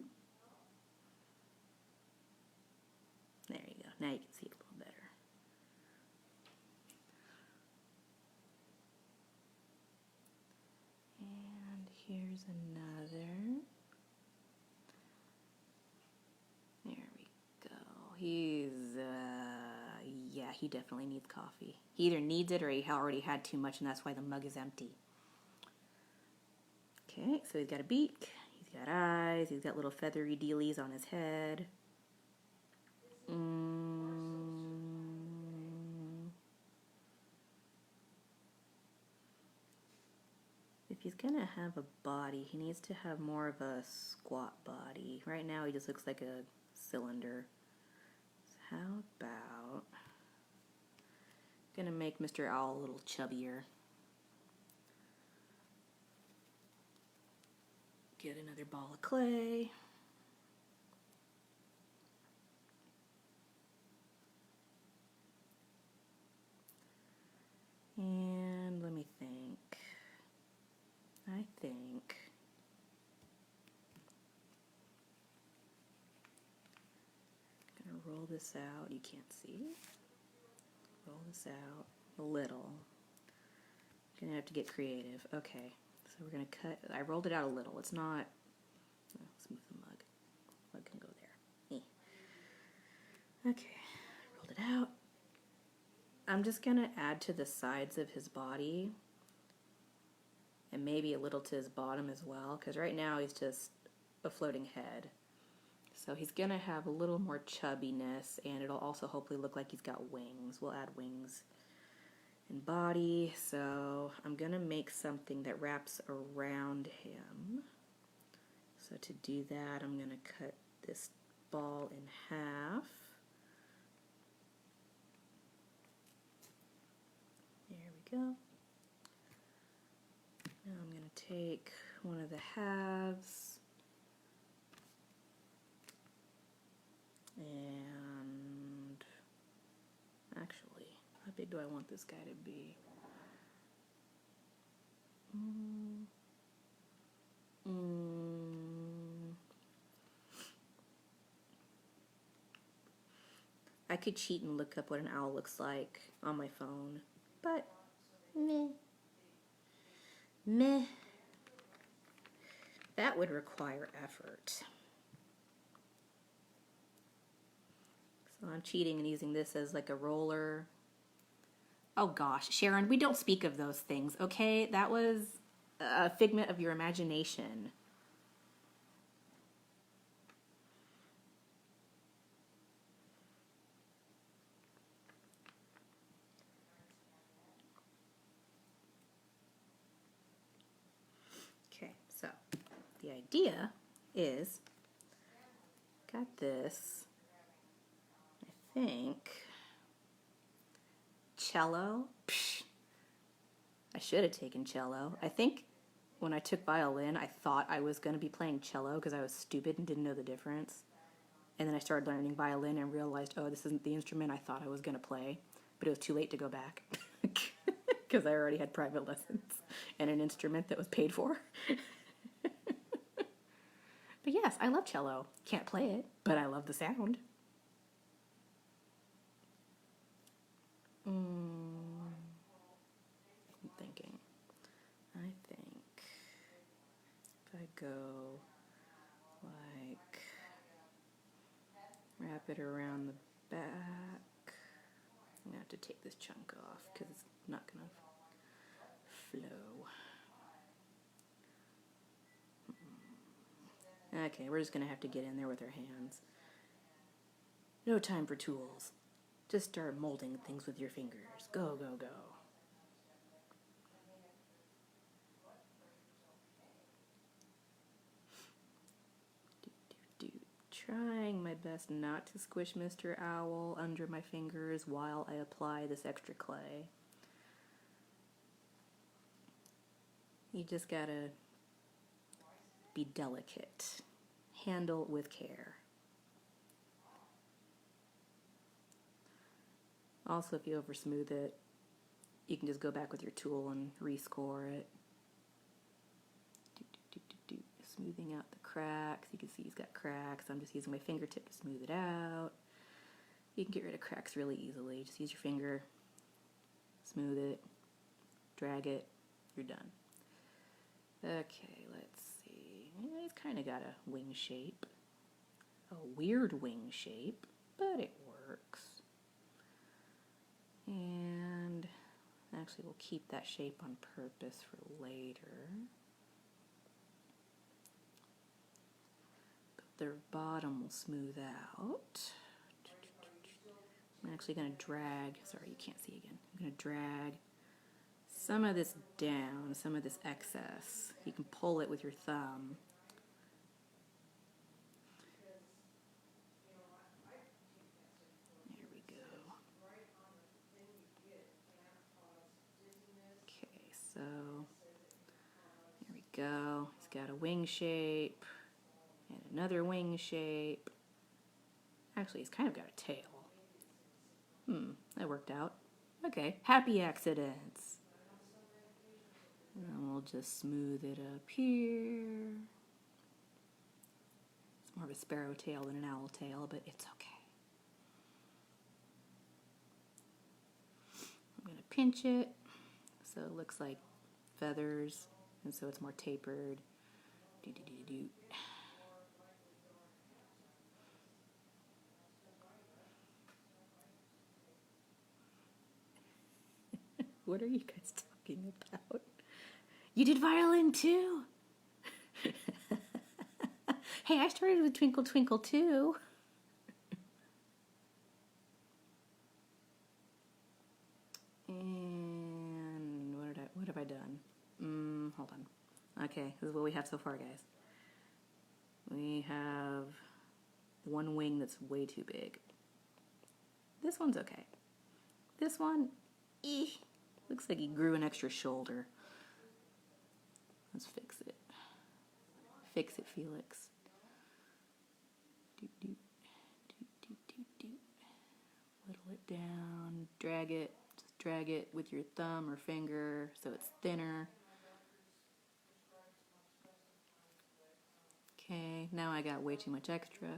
There you go. Now you can see it a little better. And here's another. There we go. He's, yeah, he definitely needs coffee. He either needs it or he already had too much, and that's why the mug is empty. Okay, so he's got a beak, he's got eyes, he's got little feathery dealies on his head. If he's gonna have a body, he needs to have more of a squat body. Right now he just looks like a cylinder. So how about gonna make Mr. Owl a little chubbier. Get another ball of clay. this out. You can't see. Roll this out a little. Gonna have to get creative. Okay, so we're gonna cut. I rolled it out a little. It's not. Oh, let's move the mug. Mug can go there. Okay, rolled it out. I'm just gonna add to the sides of his body, and maybe a little to his bottom as well, because right now he's just a floating head. So he's gonna have a little more chubbiness, and it'll also hopefully look like he's got wings. We'll add wings and body. So I'm gonna make something that wraps around him. So to do that, I'm gonna cut this ball in half. There we go. Now I'm gonna take one of the halves and actually, how big do I want this guy to be? I could cheat and look up what an owl looks like on my phone, but meh. That would require effort. So I'm cheating and using this as like a roller. Oh gosh, Sharon, we don't speak of those things, okay? That was a figment of your imagination. Okay, so the idea is, got this, I think, cello. Psh, I should have taken cello. I think when I took violin, I thought I was going to be playing cello because I was stupid and didn't know the difference. And then I started learning violin and realized, oh, this isn't the instrument I thought I was going to play. But it was too late to go back because I already had private lessons and an instrument that was paid for. But yes, I love cello. Can't play it, but I love the sound. I'm thinking. I think if I go like wrap it around the back, I'm gonna have to take this chunk off because it's not gonna flow. Okay, we're just gonna have to get in there with our hands. No time for tools. Just start molding things with your fingers. Go, go, go. Trying my best not to squish Mr. Owl under my fingers while I apply this extra clay. You just gotta be delicate. Handle with care. Also, if you over smooth it, you can just go back with your tool and rescore it. Smoothing out the cracks. You can see he's got cracks. I'm just using my fingertip to smooth it out. You can get rid of cracks really easily. Just use your finger, smooth it, drag it, you're done. Okay, let's see. He's kind of got a wing shape. A weird wing shape, but it works. And actually we'll keep that shape on purpose for later. The bottom will smooth out. I'm actually going to drag, sorry you can't see again, I'm going to drag some of this down, some of this excess. You can pull it with your thumb. There we go. Okay, so there we go. He's got a wing shape. And another wing shape. Actually, he's kind of got a tail. That worked out. Okay, happy accidents. And we'll just smooth it up here. It's more of a sparrow tail than an owl tail, but it's okay. pinch it so it looks like feathers, and so it's more tapered. Do, do, do, do. What are you guys talking about? You did violin too? Hey, I started with Twinkle Twinkle too. And what have I done? Hold on. Okay, this is what we have so far, guys. We have one wing that's way too big. This one's okay. This one, looks like he grew an extra shoulder. Let's fix it. Fix it, Felix. Doot, doot, doot, doot, doot, doot. Whittle it down, drag it. Just drag it with your thumb or finger so it's thinner. Okay, now I got way too much extra,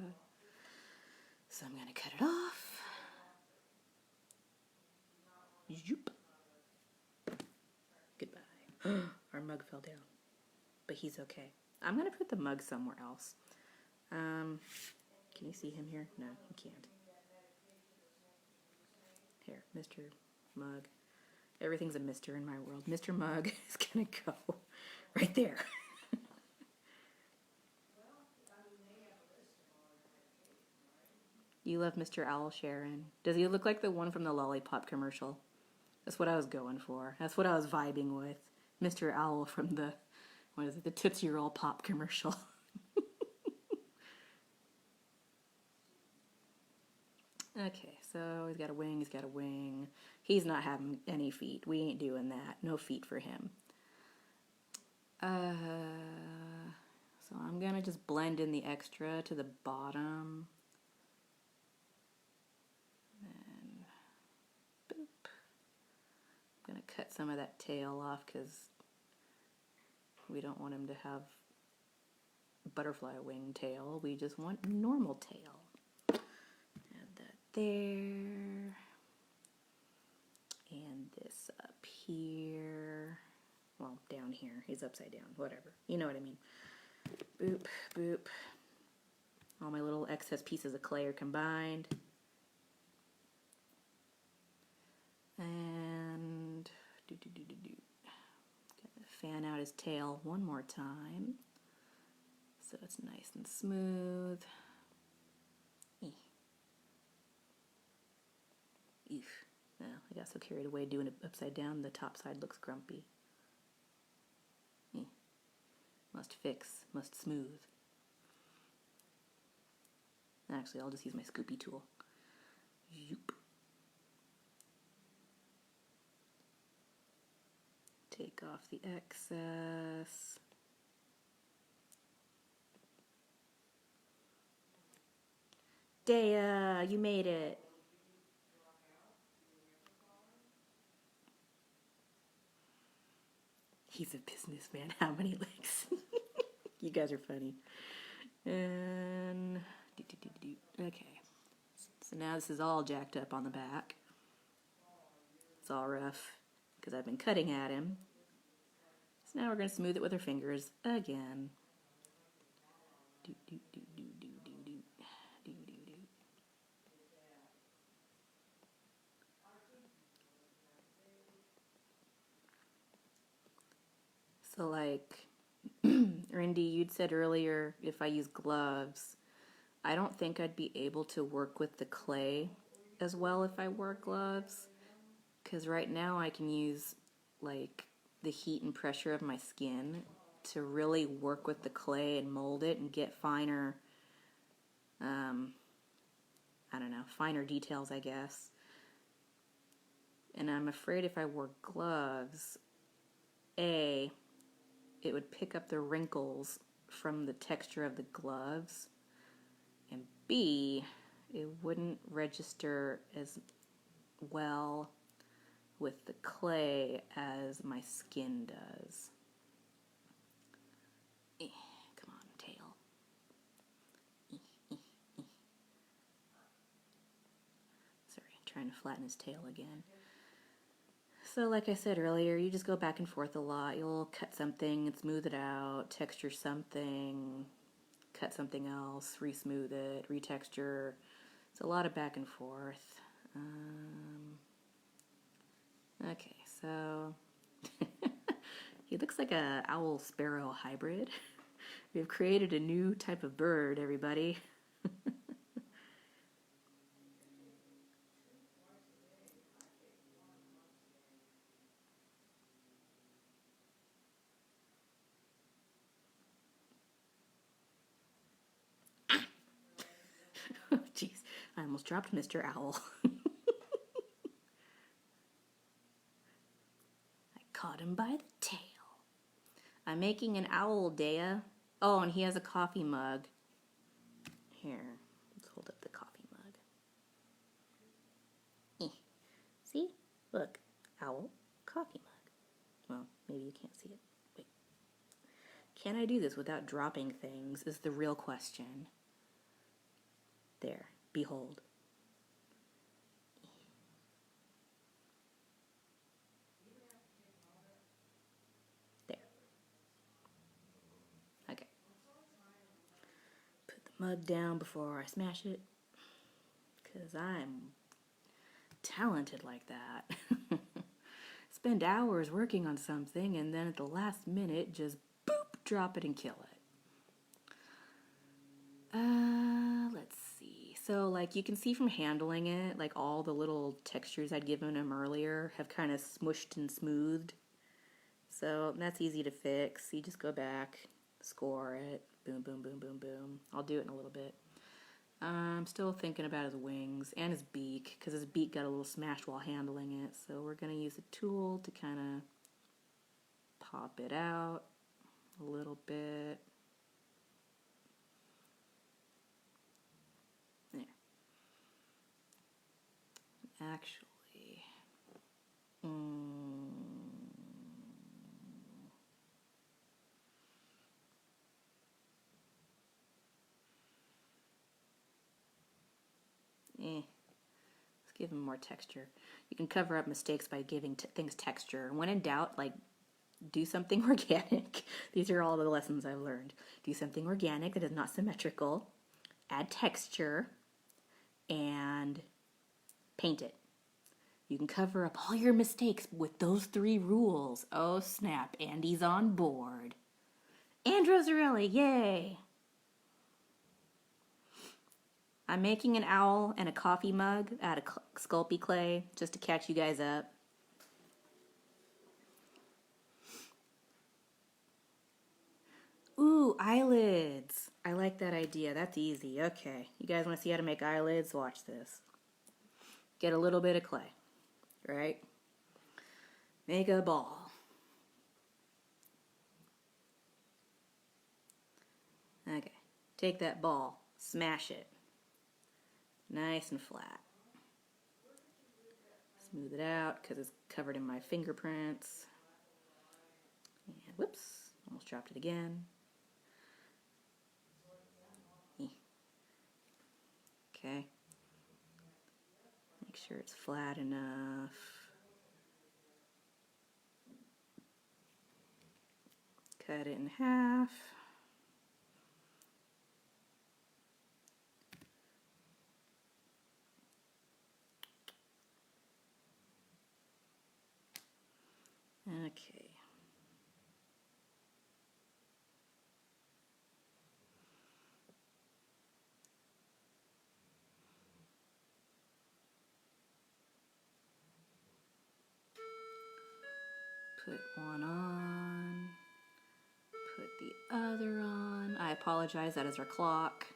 so I'm gonna cut it off. Zoop. Goodbye. Our mug fell down, but he's okay. I'm gonna put the mug somewhere else. Can you see him here? No, you can't. Here, Mr. Mug. Everything's a Mr. in my world. Mr. Mug is gonna go right there. You love Mr. Owl, Sharon. Does he look like the one from the Lollipop commercial? That's what I was going for. That's what I was vibing with. Mr. Owl from the, what is it, the Tootsie Roll Pop commercial. Okay, so he's got a wing, he's got a wing. He's not having any feet. We ain't doing that. No feet for him. So I'm going to just blend in the extra to the bottom. And boop. I'm going to cut some of that tail off because we don't want him to have butterfly wing tail. We just want normal tail. Add that there. And this up here. Well, down here. He's upside down. Whatever. You know what I mean. Boop, boop. All my little excess pieces of clay are combined. And gonna fan out his tail one more time so it's nice and smooth. Eef. No, I got so carried away doing it upside down, the top side looks grumpy. Must fix, must smooth. Actually, I'll just use my scoopy tool. Zoop. Take off the excess. Dea, you made it. He's a businessman. How many legs? You guys are funny. And okay. So now this is all jacked up on the back. It's all rough because I've been cutting at him. So now we're going to smooth it with our fingers again. So like Randy, you'd said earlier, if I use gloves, I don't think I'd be able to work with the clay as well if I wore gloves. Because right now I can use like the heat and pressure of my skin to really work with the clay and mold it and get finer, I don't know, finer details, I guess. And I'm afraid if I wore gloves, A, it would pick up the wrinkles from the texture of the gloves, and B, it wouldn't register as well with the clay as my skin does. Come on, tail. Sorry, I'm trying to flatten his tail again. So like I said earlier, you just go back and forth a lot. You'll cut something and smooth it out, texture something, cut something else, re-smooth it, retexture. It's a lot of back and forth. Okay, so he looks like a owl-sparrow hybrid. We've created a new type of bird, everybody. Oh, jeez, I almost dropped Mr. Owl. I caught him by the tail. I'm making an owl, Dea. Oh, and he has a coffee mug. Here, let's hold up the coffee mug. See? Look, owl, coffee mug. Well, maybe you can't see it. Wait. Can I do this without dropping things is the real question. There, behold. There. Okay. Put the mug down before I smash it, because I'm talented like that. Spend hours working on something and then at the last minute just boop, drop it and kill it. Let's see. So like you can see from handling it, like all the little textures I'd given him earlier have kind of smushed and smoothed. So that's easy to fix. You just go back, score it, boom, boom, boom, boom, boom. I'll do it in a little bit. I'm still thinking about his wings and his beak, because his beak got a little smashed while handling it. So we're going to use a tool to kind of pop it out a little bit. There. Actually, let's give him more texture. You can cover up mistakes by giving things texture. When in doubt, like, do something organic. These are all the lessons I've learned. Do something organic that is not symmetrical. Add texture. And paint it. You can cover up all your mistakes with those 3 rules. Oh snap, Andy's on board. And Rosarelli, yay! I'm making an owl and a coffee mug out of Sculpting clay just to catch you guys up. Ooh, eyelids. I like that idea. That's easy. Okay. You guys want to see how to make eyelids? Watch this. Get a little bit of clay, right? Make a ball. Okay. Take that ball. Smash it. Nice and flat. Smooth it out because it's covered in my fingerprints. And whoops, almost dropped it again. Okay. Make sure it's flat enough. Cut it in half. Okay. Put one on. Put the other on. I apologize, that is our clock.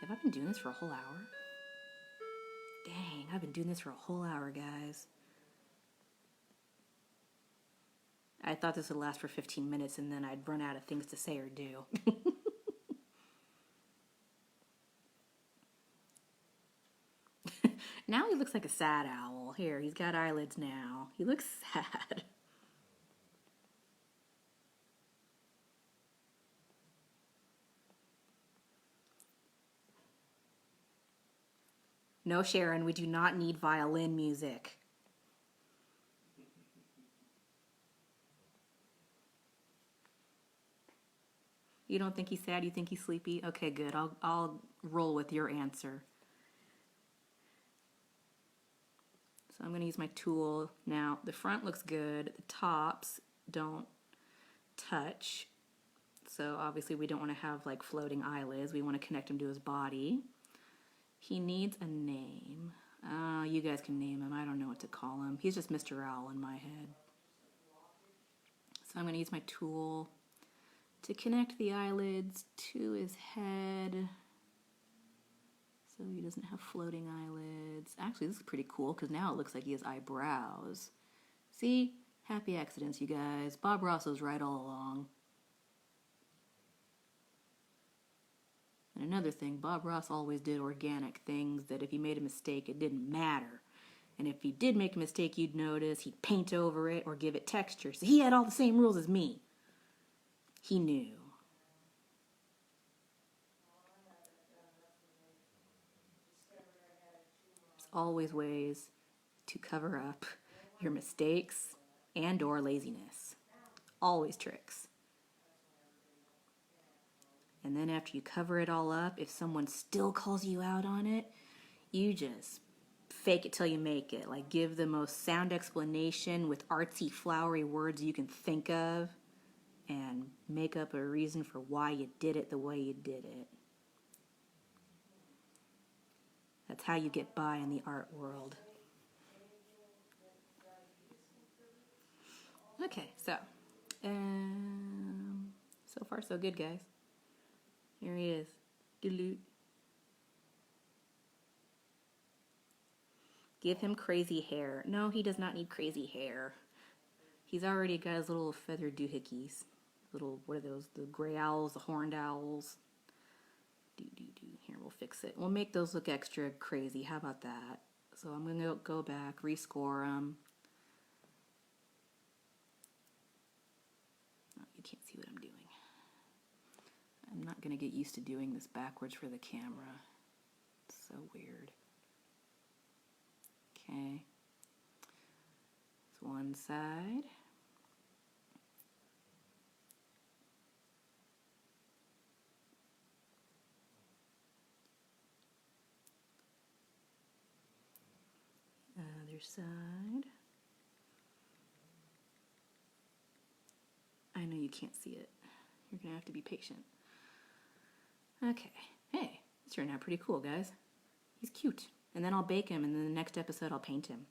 Have I been doing this for a whole hour? Dang, I've been doing this for a whole hour, guys. I thought this would last for 15 minutes and then I'd run out of things to say or do. Now he looks like a sad owl. Here, he's got eyelids now. He looks sad. No, Sharon, we do not need violin music. You don't think he's sad? You think he's sleepy? Okay, good. I'll roll with your answer. So I'm going to use my tool. Now, the front looks good. The tops don't touch. So obviously we don't want to have like floating eyelids. We want to connect him to his body. He needs a name. You guys can name him. I don't know what to call him. He's just Mr. Owl in my head. So I'm going to use my tool to connect the eyelids to his head so he doesn't have floating eyelids. Actually, this is pretty cool because now it looks like he has eyebrows. See? Happy accidents, you guys. Bob Ross was right all along. And another thing, Bob Ross always did organic things that if he made a mistake, it didn't matter. And if he did make a mistake, you'd notice he'd paint over it or give it texture. So he had all the same rules as me. He knew. There's always ways to cover up your mistakes and or laziness. Always tricks. And then after you cover it all up, if someone still calls you out on it, you just fake it till you make it. Like give the most sound explanation with artsy, flowery words you can think of and make up a reason for why you did it the way you did it. That's how you get by in the art world. Okay, so far so good, guys. Here he is. Dilute. Give him crazy hair. No, he does not need crazy hair. He's already got his little feathered doohickeys. Little, what are those? The gray owls, the horned owls. Here, we'll fix it. We'll make those look extra crazy. How about that? So I'm going to go back, rescore them. Oh, you can't see what I'm doing. I'm not going to get used to doing this backwards for the camera. It's so weird. Okay. It's one side. Other side. I know you can't see it. You're going to have to be patient. Okay. Hey, this turned out pretty cool, guys. He's cute. And then I'll bake him, and then the next episode I'll paint him.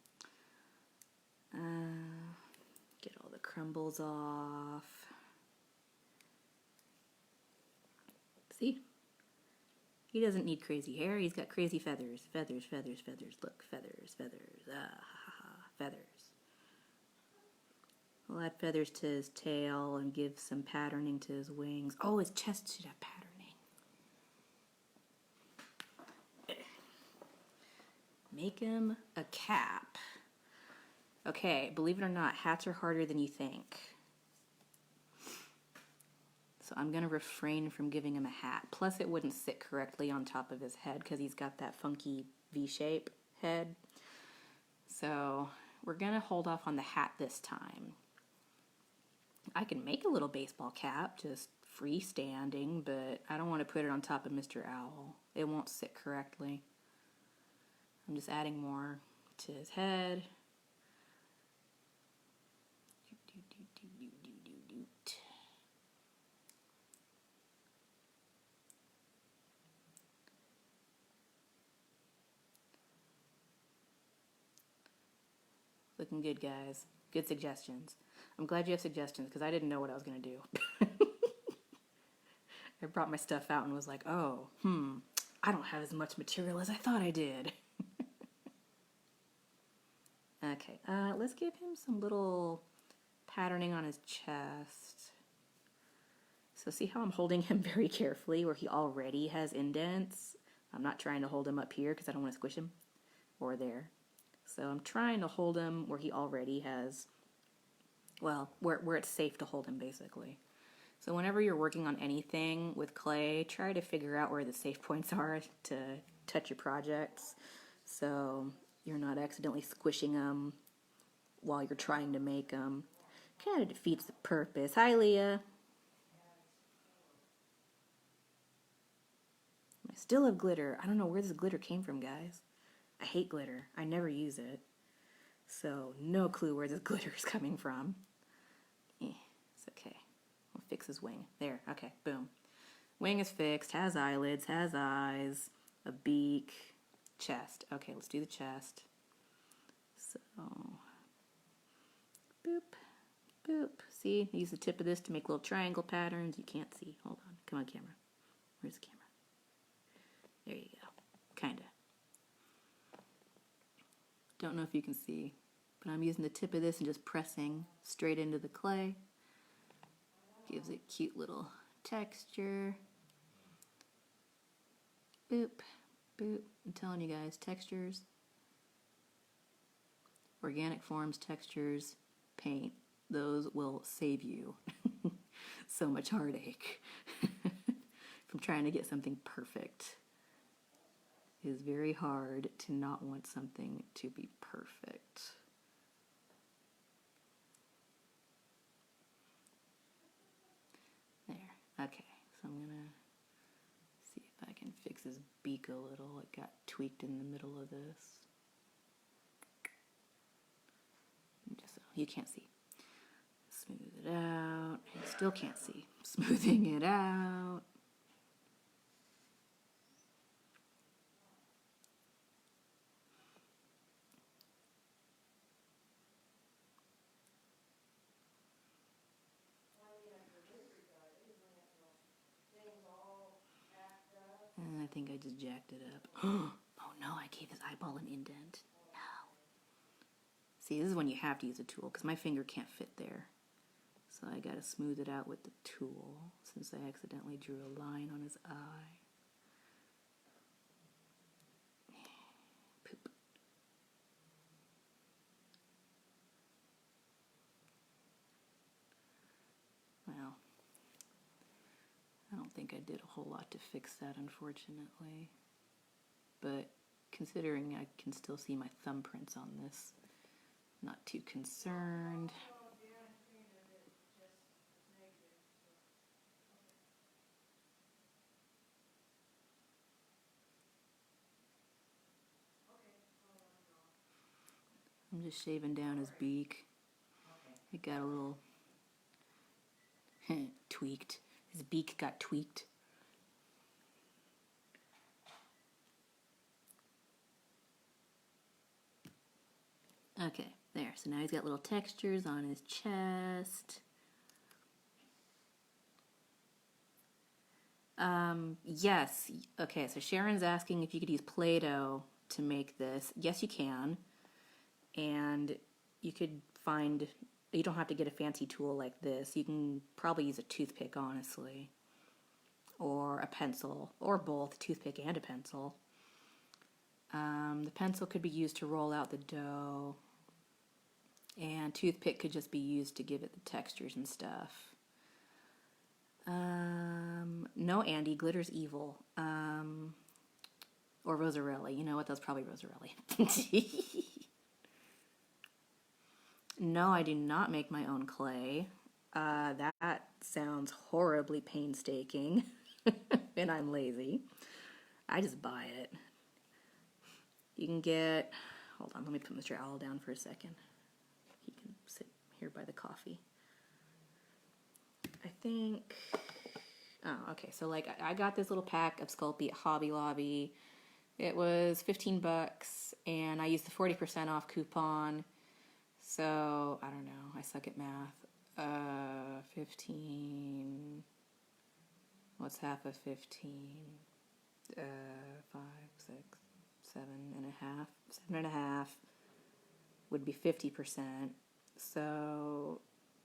Get all the crumbles off. See? He doesn't need crazy hair. He's got crazy feathers. Feathers, feathers, feathers. Look, feathers, feathers. Feathers. We'll add feathers to his tail and give some patterning to his wings. Oh, his chest should have patterning. Make him a cap. Okay, believe it or not, hats are harder than you think. So I'm going to refrain from giving him a hat. Plus, it wouldn't sit correctly on top of his head because he's got that funky V-shape head. So we're going to hold off on the hat this time. I can make a little baseball cap, just freestanding, but I don't want to put it on top of Mr. Owl. It won't sit correctly. I'm just adding more to his head. Looking good, guys. Good suggestions. I'm glad you have suggestions because I didn't know what I was going to do. I brought my stuff out and was like, oh, I don't have as much material as I thought I did. Okay, let's give him some little patterning on his chest. So see how I'm holding him very carefully where he already has indents? I'm not trying to hold him up here because I don't want to squish him, or there. So I'm trying to hold him where he already has, well, where it's safe to hold him, basically. So whenever you're working on anything with clay, try to figure out where the safe points are to touch your projects. so you're not accidentally squishing them while you're trying to make them. Kind of defeats the purpose. Hi, Leah. I still have glitter. I don't know where this glitter came from, guys. I hate glitter. I never use it. So, no clue where this glitter is coming from. It's okay. We'll fix his wing. There. Okay. Boom. Wing is fixed. Has eyelids. Has eyes. A beak. Chest. Okay, let's do the chest. So, boop. Boop. See? I use the tip of this to make little triangle patterns. You can't see. Hold on. Come on, camera. Where's the camera? There you go. Kinda. Don't know if you can see, but I'm using the tip of this and just pressing straight into the clay. Gives it cute little texture. Boop, boop. I'm telling you guys, textures, organic forms, textures, paint, those will save you so much heartache from trying to get something perfect. It is very hard to not want something to be perfect. There. Okay. So I'm going to see if I can fix his beak a little. It got tweaked in the middle of this. Just so you can't see. Smooth it out. You still can't see. Smoothing it out. And I think I just jacked it up. Oh no, I gave his eyeball an indent. No. See, this is when you have to use a tool because my finger can't fit there. So I gotta smooth it out with the tool since I accidentally drew a line on his eye. Poop. Well, I don't think I did a whole lot to fix that, unfortunately. But considering I can still see my thumbprints on this, not too concerned. I'm just shaving down his beak. It got a little tweaked. His beak got tweaked. Okay, there. So now he's got little textures on his chest. Yes. Okay, so Sharon's asking if you could use Play-Doh to make this. Yes, you can. And you could find, you don't have to get a fancy tool like this. You can probably use a toothpick, honestly. Or a pencil, or both, a toothpick and a pencil. The pencil could be used to roll out the dough. And toothpick could just be used to give it the textures and stuff. No, Andy, glitter's evil. Or Rosarelli. You know what? That's probably Rosarelli. No, I do not make my own clay. That sounds horribly painstaking. And I'm lazy. I just buy it. You can get... Hold on, let me put Mr. Owl down for a second. He can sit here by the coffee. I think... Oh, okay. So, like, I got this little pack of Sculpting at Hobby Lobby. It was $15, and I used the 40% off coupon. So, I don't know. I suck at math. 15... What's half of 15? 5, 6, 7.5. 7.5 would be 50%. So,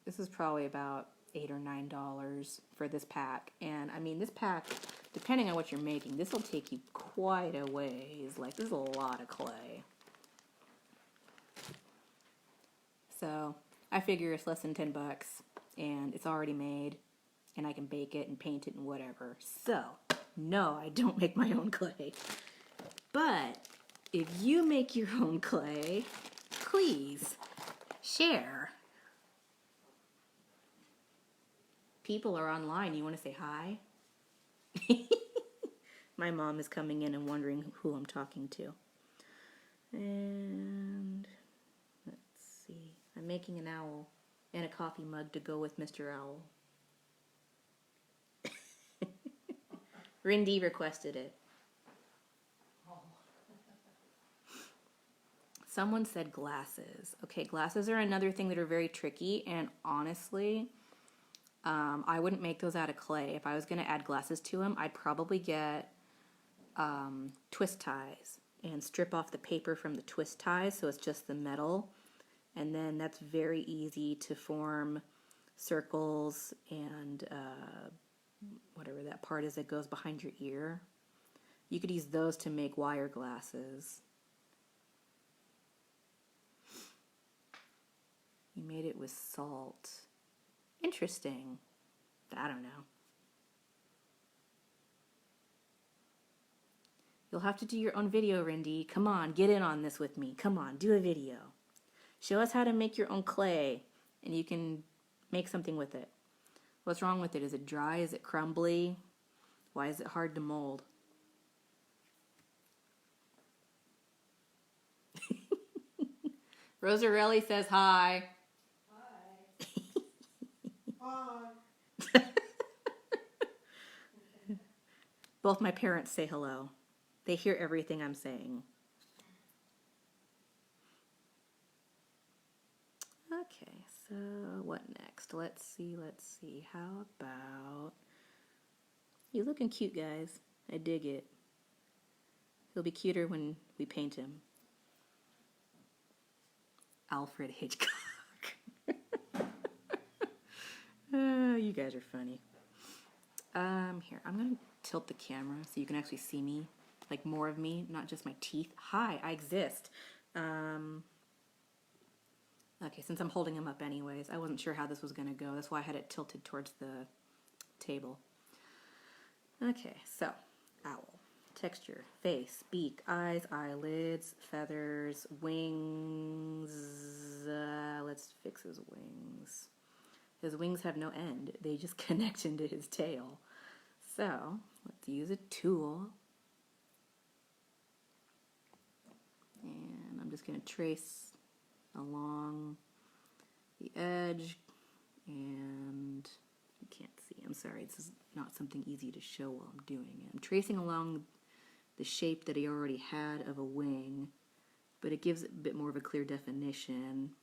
this is probably about $8 or $9 for this pack. And I mean, this pack, depending on what you're making, this will take you quite a ways. Like, this is a lot of clay. So I figure it's less than $10 and it's already made and I can bake it and paint it and whatever. So no, I don't make my own clay. But if you make your own clay, please share. People are online. You want to say hi? My mom is coming in and wondering who I'm talking to. And let's see. I'm making an owl and a coffee mug to go with Mr. Owl. Rindy requested it. Someone said glasses. Okay, glasses are another thing that are very tricky, and honestly, I wouldn't make those out of clay. If I was going to add glasses to them, I'd probably get twist ties and strip off the paper from the twist ties so it's just the metal, and then that's very easy to form circles and whatever that part is that goes behind your ear. You could use those to make wire glasses. You made it with salt. Interesting. I don't know. You'll have to do your own video, Rindy. Come on, get in on this with me. Come on, do a video. Show us how to make your own clay, and you can make something with it. What's wrong with it? Is it dry? Is it crumbly? Why is it hard to mold? Rosarelli says hi. Hi. Both my parents say hello. They hear everything I'm saying. Okay, so what next? Let's see. How about... You're looking cute, guys. I dig it. He'll be cuter when we paint him. Alfred Hitchcock. You guys are funny. Here, I'm going to tilt the camera so you can actually see me. Like more of me, not just my teeth. Hi, I exist. Okay, since I'm holding him up anyways, I wasn't sure how this was going to go. That's why I had it tilted towards the table. Okay, so, owl. Texture, face, beak, eyes, eyelids, feathers, wings. Let's fix his wings. His wings have no end. They just connect into his tail. So, let's use a tool. And I'm just going to trace along the edge, and you can't see. I'm sorry, this is not something easy to show while I'm doing it. I'm tracing along the shape that he already had of a wing, but it gives it a bit more of a clear definition.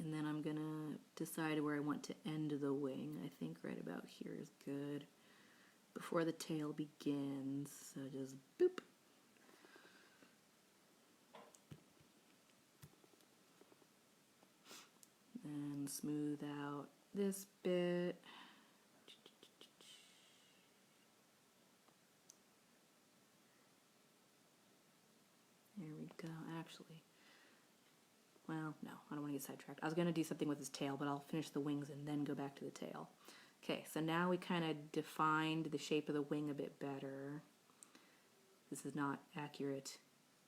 And then I'm gonna decide where I want to end the wing. I think right about here is good before the tail begins. So just boop. And smooth out this bit. There we go. Actually, well, no, I don't want to get sidetracked. I was going to do something with his tail, but I'll finish the wings and then go back to the tail. Okay, so now we kind of defined the shape of the wing a bit better. This is not accurate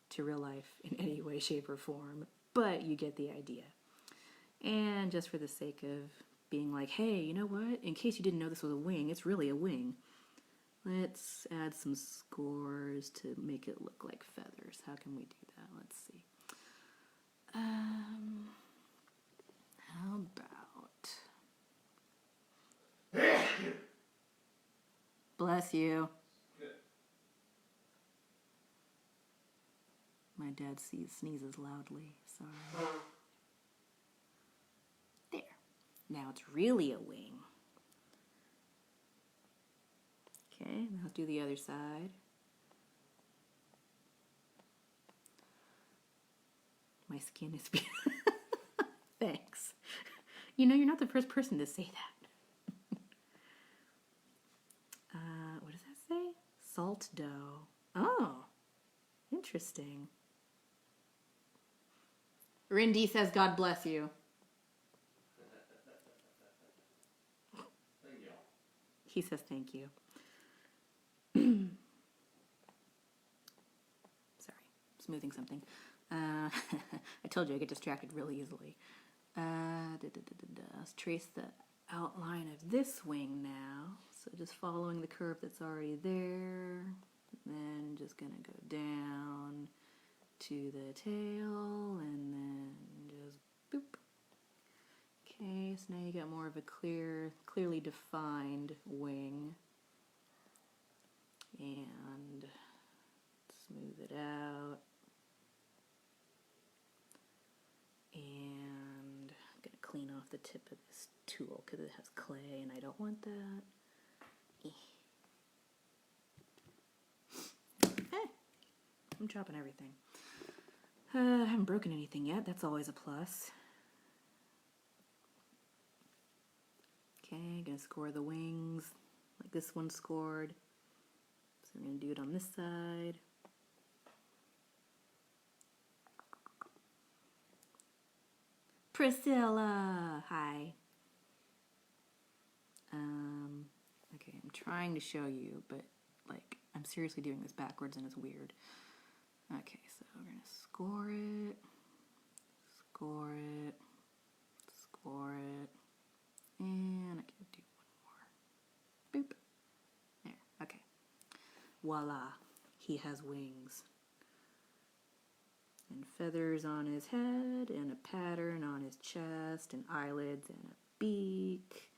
to real life in any way, shape, or form, but you get the idea. And just for the sake of being like, hey, you know what? In case you didn't know this was a wing, it's really a wing. Let's add some scores to make it look like feathers. How can we do that? Let's see. How about... Bless you. Good. My dad sneezes loudly. Sorry. There. Now it's really a wing. Okay, now let's do the other side. My skin is beautiful. Thanks. You know, you're not the first person to say that. What does that say? Salt dough. Oh, interesting. Rindy says, God bless you. Thank you. He says thank you. Sorry. smoothing something. I told you I get distracted really easily. Let's trace the outline of this wing now. So just following the curve that's already there. Then just gonna go down to the tail and then just boop. Okay, so now you got more of a clearly defined wing. And smooth it out. And I'm gonna clean off the tip of this tool because it has clay and I don't want that. Hey, I'm chopping everything. I haven't broken anything yet. That's always a plus. Okay, gonna score the wings like this one scored. So we're gonna do it on this side. Priscilla, hi. Okay, I'm trying to show you, but like I'm seriously doing this backwards and it's weird. Okay, so we're gonna score it, score it, score it, and I can do one more. Boop. There, okay. Voila, he has wings. And feathers on his head, and a pattern on his chest, and eyelids, and a beak.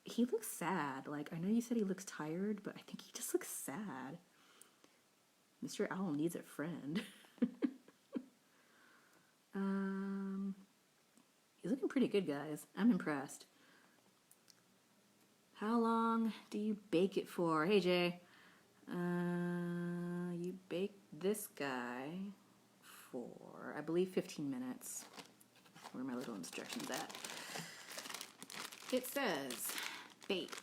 He looks sad. Like, I know you said he looks tired, but I think he just looks sad. Mr. Owl needs a friend. He's looking pretty good, guys. I'm impressed. How long do you bake it for? Hey, Jay. You bake this guy for, I believe, 15 minutes. Where are my little instructions at? It says bake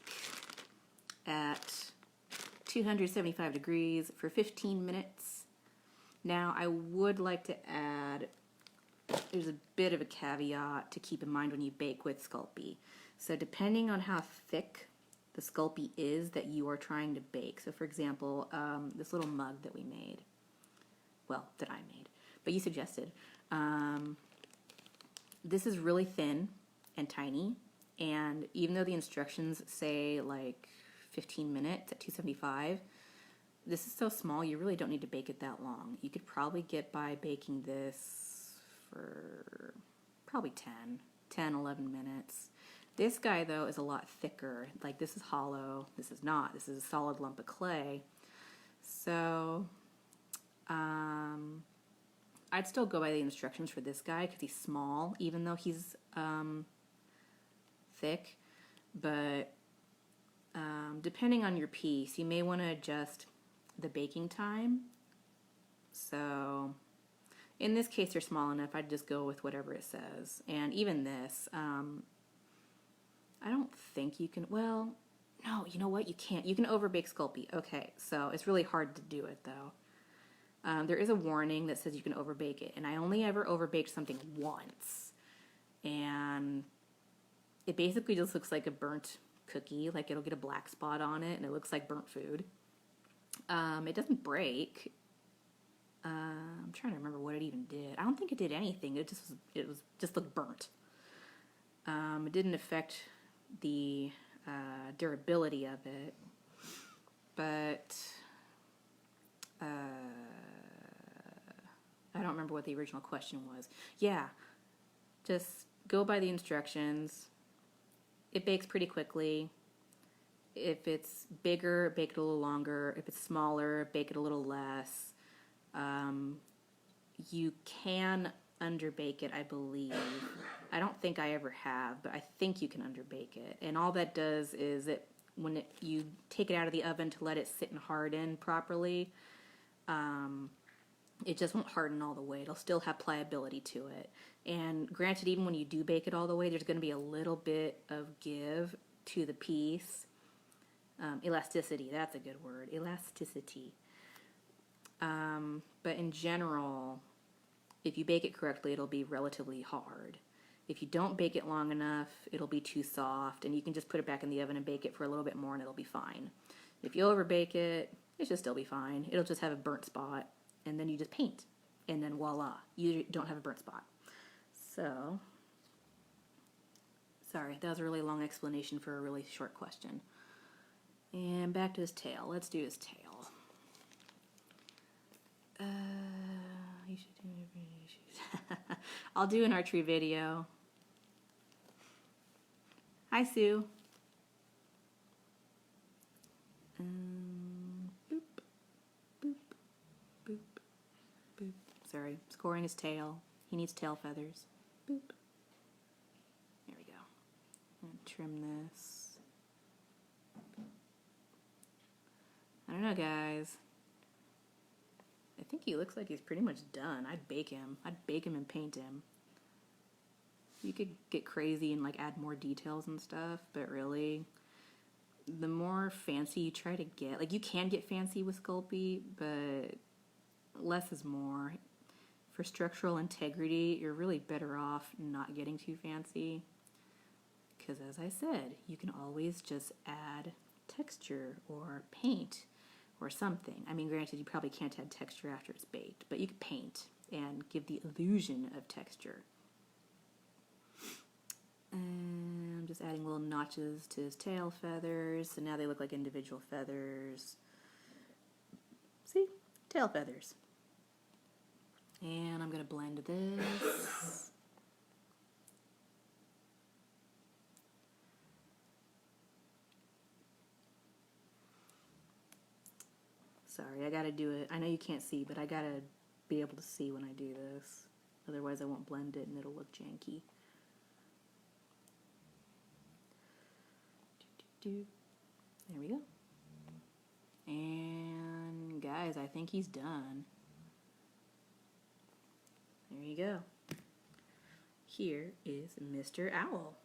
at 275 degrees for 15 minutes. Now, I would like to add, there's a bit of a caveat to keep in mind when you bake with Sculpey. So depending on how thick the Sculpey is that you are trying to bake. So for example, this little mug that we made, well, that I made, but you suggested, this is really thin and tiny. And even though the instructions say like 15 minutes at 275, this is so small you really don't need to bake it that long. You could probably get by baking this for probably 10, 11 minutes. This guy though is a lot thicker. Like this is hollow, this is not. This is a solid lump of clay. So I'd still go by the instructions for this guy because he's small, even though he's thick, but depending on your piece, you may want to adjust the baking time. So in this case, they're small enough. I'd just go with whatever it says. And even this, I don't think you can, well, no, you know what? You can't. You can overbake Sculpey. Okay, so it's really hard to do it though. There is a warning that says you can overbake it, and I only ever overbaked something once. And it basically just looks like a burnt cookie, like it'll get a black spot on it and it looks like burnt food. It doesn't break. I'm trying to remember what it even did. I don't think it did anything. It just looked burnt. It didn't affect the durability of it, but I don't remember what the original question was. Yeah, just go by the instructions. It bakes pretty quickly. If it's bigger, bake it a little longer. If it's smaller, bake it a little less. You can underbake it, I believe. I don't think I ever have, but I think you can underbake it. And all that does is when you take it out of the oven to let it sit and harden properly, it just won't harden all the way. It'll still have pliability to it. And granted, even when you do bake it all the way, there's going to be a little bit of give to the piece. Elasticity, that's a good word. Elasticity. But in general, if you bake it correctly, it'll be relatively hard. If you don't bake it long enough, it'll be too soft, and you can just put it back in the oven and bake it for a little bit more, and it'll be fine. If you overbake it, it should still be fine. It'll just have a burnt spot, and then you just paint, and then voila, you don't have a burnt spot. So, sorry, that was a really long explanation for a really short question. And back to his tail. Let's do his tail. You should do it. I'll do an archery video. Hi, Sue. Boop, boop, boop, boop. Sorry, scoring his tail. He needs tail feathers. Boop. There we go. I'm gonna trim this. I don't know, guys. I think he looks like he's pretty much done. I'd bake him. I'd bake him and paint him. You could get crazy and like add more details and stuff, but really, the more fancy you try to get, like you can get fancy with Sculpey, but less is more. For structural integrity, you're really better off not getting too fancy. Because as I said, you can always just add texture or paint or something. I mean, granted, you probably can't add texture after it's baked, but you could paint and give the illusion of texture. And I'm just adding little notches to his tail feathers, so now they look like individual feathers. See? Tail feathers. And I'm going to blend this. Sorry, I gotta do it. I know you can't see, but I gotta be able to see when I do this. Otherwise I won't blend it and it'll look janky. There we go. And guys, I think he's done. There you go. Here is Mr. Owl.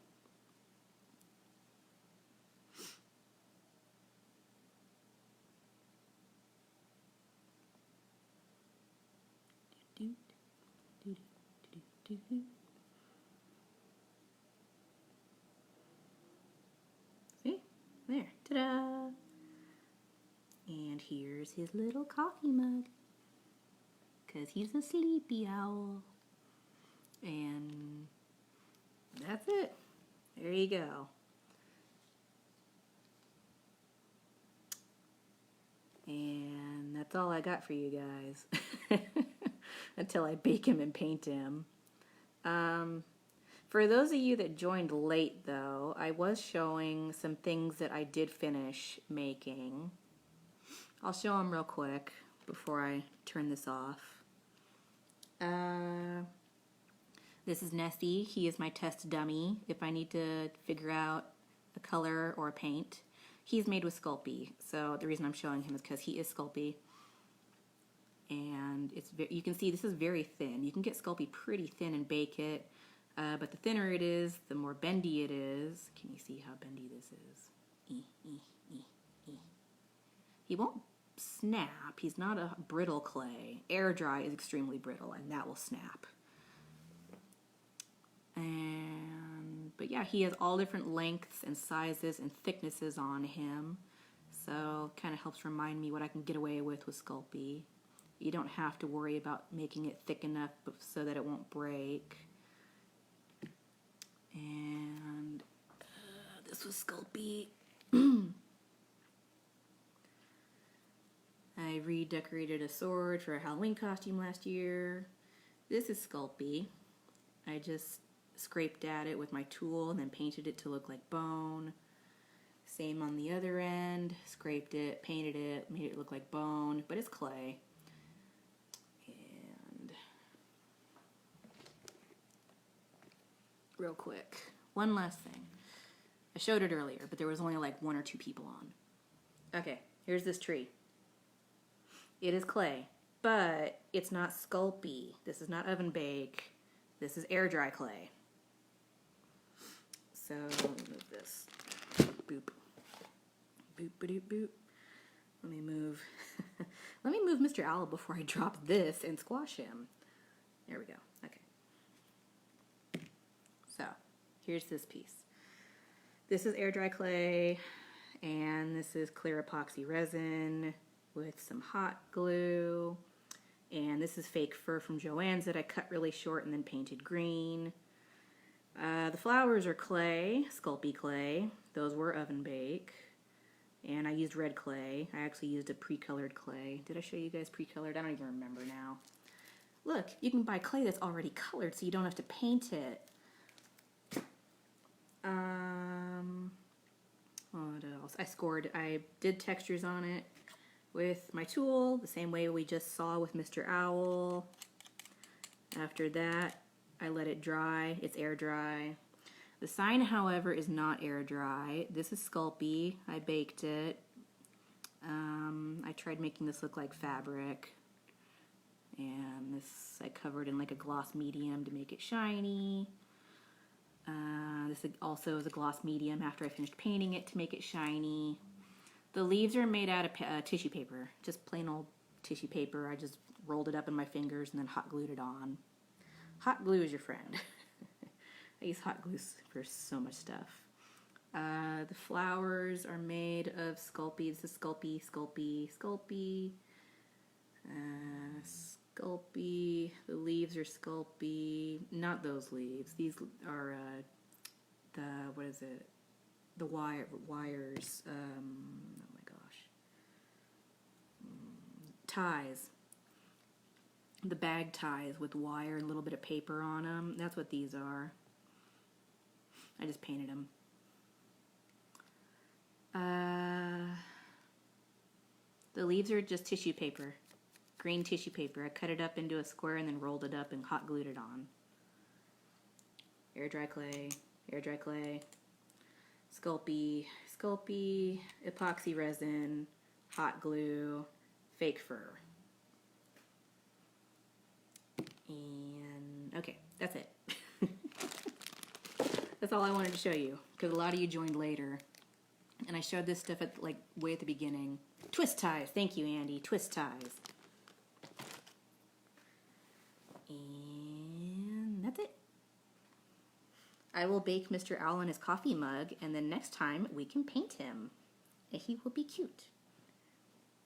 See? There. Ta-da! And here's his little coffee mug. Because he's a sleepy owl. And that's it. There you go. And that's all I got for you guys. Until I bake him and paint him. For those of you that joined late, though, I was showing some things that I did finish making. I'll show them real quick before I turn this off. This is Nessie. He is my test dummy if I need to figure out a color or a paint. He's made with Sculpey, so the reason I'm showing him is because he is Sculpey. And you can see this is very thin. You can get Sculpey pretty thin and bake it, but the thinner it is, the more bendy it is. Can you see how bendy this is? He won't snap. He's not a brittle clay. Air dry is extremely brittle, and that will snap. But yeah, he has all different lengths and sizes and thicknesses on him, so kind of helps remind me what I can get away with Sculpey. You don't have to worry about making it thick enough so that it won't break. And this was Sculpey. I redecorated a sword for a Halloween costume last year. This is Sculpey. I just scraped at it with my tool and then painted it to look like bone. Same on the other end. Scraped it, painted it, made it look like bone, but it's clay. And real quick, one last thing. I showed it earlier, but there was only like 1 or 2 people on. Okay, here's this tree. It is clay, but it's not Sculpey. This is not oven bake. This is air dry clay. So let me move this. Boop. Boop, boop, boop. Let me move. Let me move Mr. Owl before I drop this and squash him. There we go. Okay. So here's this piece. This is air dry clay, and this is clear epoxy resin with some hot glue. And this is fake fur from Joann's that I cut really short and then painted green. The flowers are clay, Sculpey clay. Those were oven bake. And I used red clay. I actually used a pre-colored clay. Did I show you guys pre-colored? I don't even remember now. Look, you can buy clay that's already colored so you don't have to paint it. What else? I did textures on it with my tool, the same way we just saw with Mr. Owl. After that, I let it dry. It's air dry. The sign, however, is not air dry. This is Sculpey. I baked it. I tried making this look like fabric. And this I covered in like a gloss medium to make it shiny. This also is a gloss medium after I finished painting it to make it shiny. The leaves are made out of tissue paper, just plain old tissue paper. I just rolled it up in my fingers and then hot glued it on. Hot glue is your friend. I use hot glue for so much stuff. The flowers are made of Sculpey. This is Sculpey, Sculpey, Sculpey. Sculpey. The leaves are Sculpey. Not those leaves. These are what is it? The wires. Oh my gosh. Ties. The bag ties with wire and a little bit of paper on them. That's what these are. I just painted them. The leaves are just tissue paper. Green tissue paper. I cut it up into a square and then rolled it up and hot glued it on. Air dry clay, air dry clay, Sculpey, Sculpey, epoxy resin, hot glue, fake fur. And okay, that's it. That's all I wanted to show you because a lot of you joined later. And I showed this stuff at like way at the beginning. Twist ties. Thank you, Andy. Twist ties. And that's it. I will bake Mr. Owl in his coffee mug, and then next time we can paint him. And he will be cute.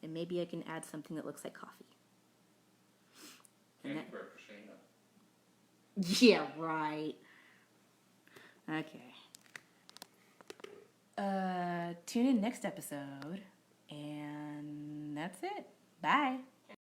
And maybe I can add something that looks like coffee. And that... Yeah, right. Okay. Tune in next episode, and that's it. Bye.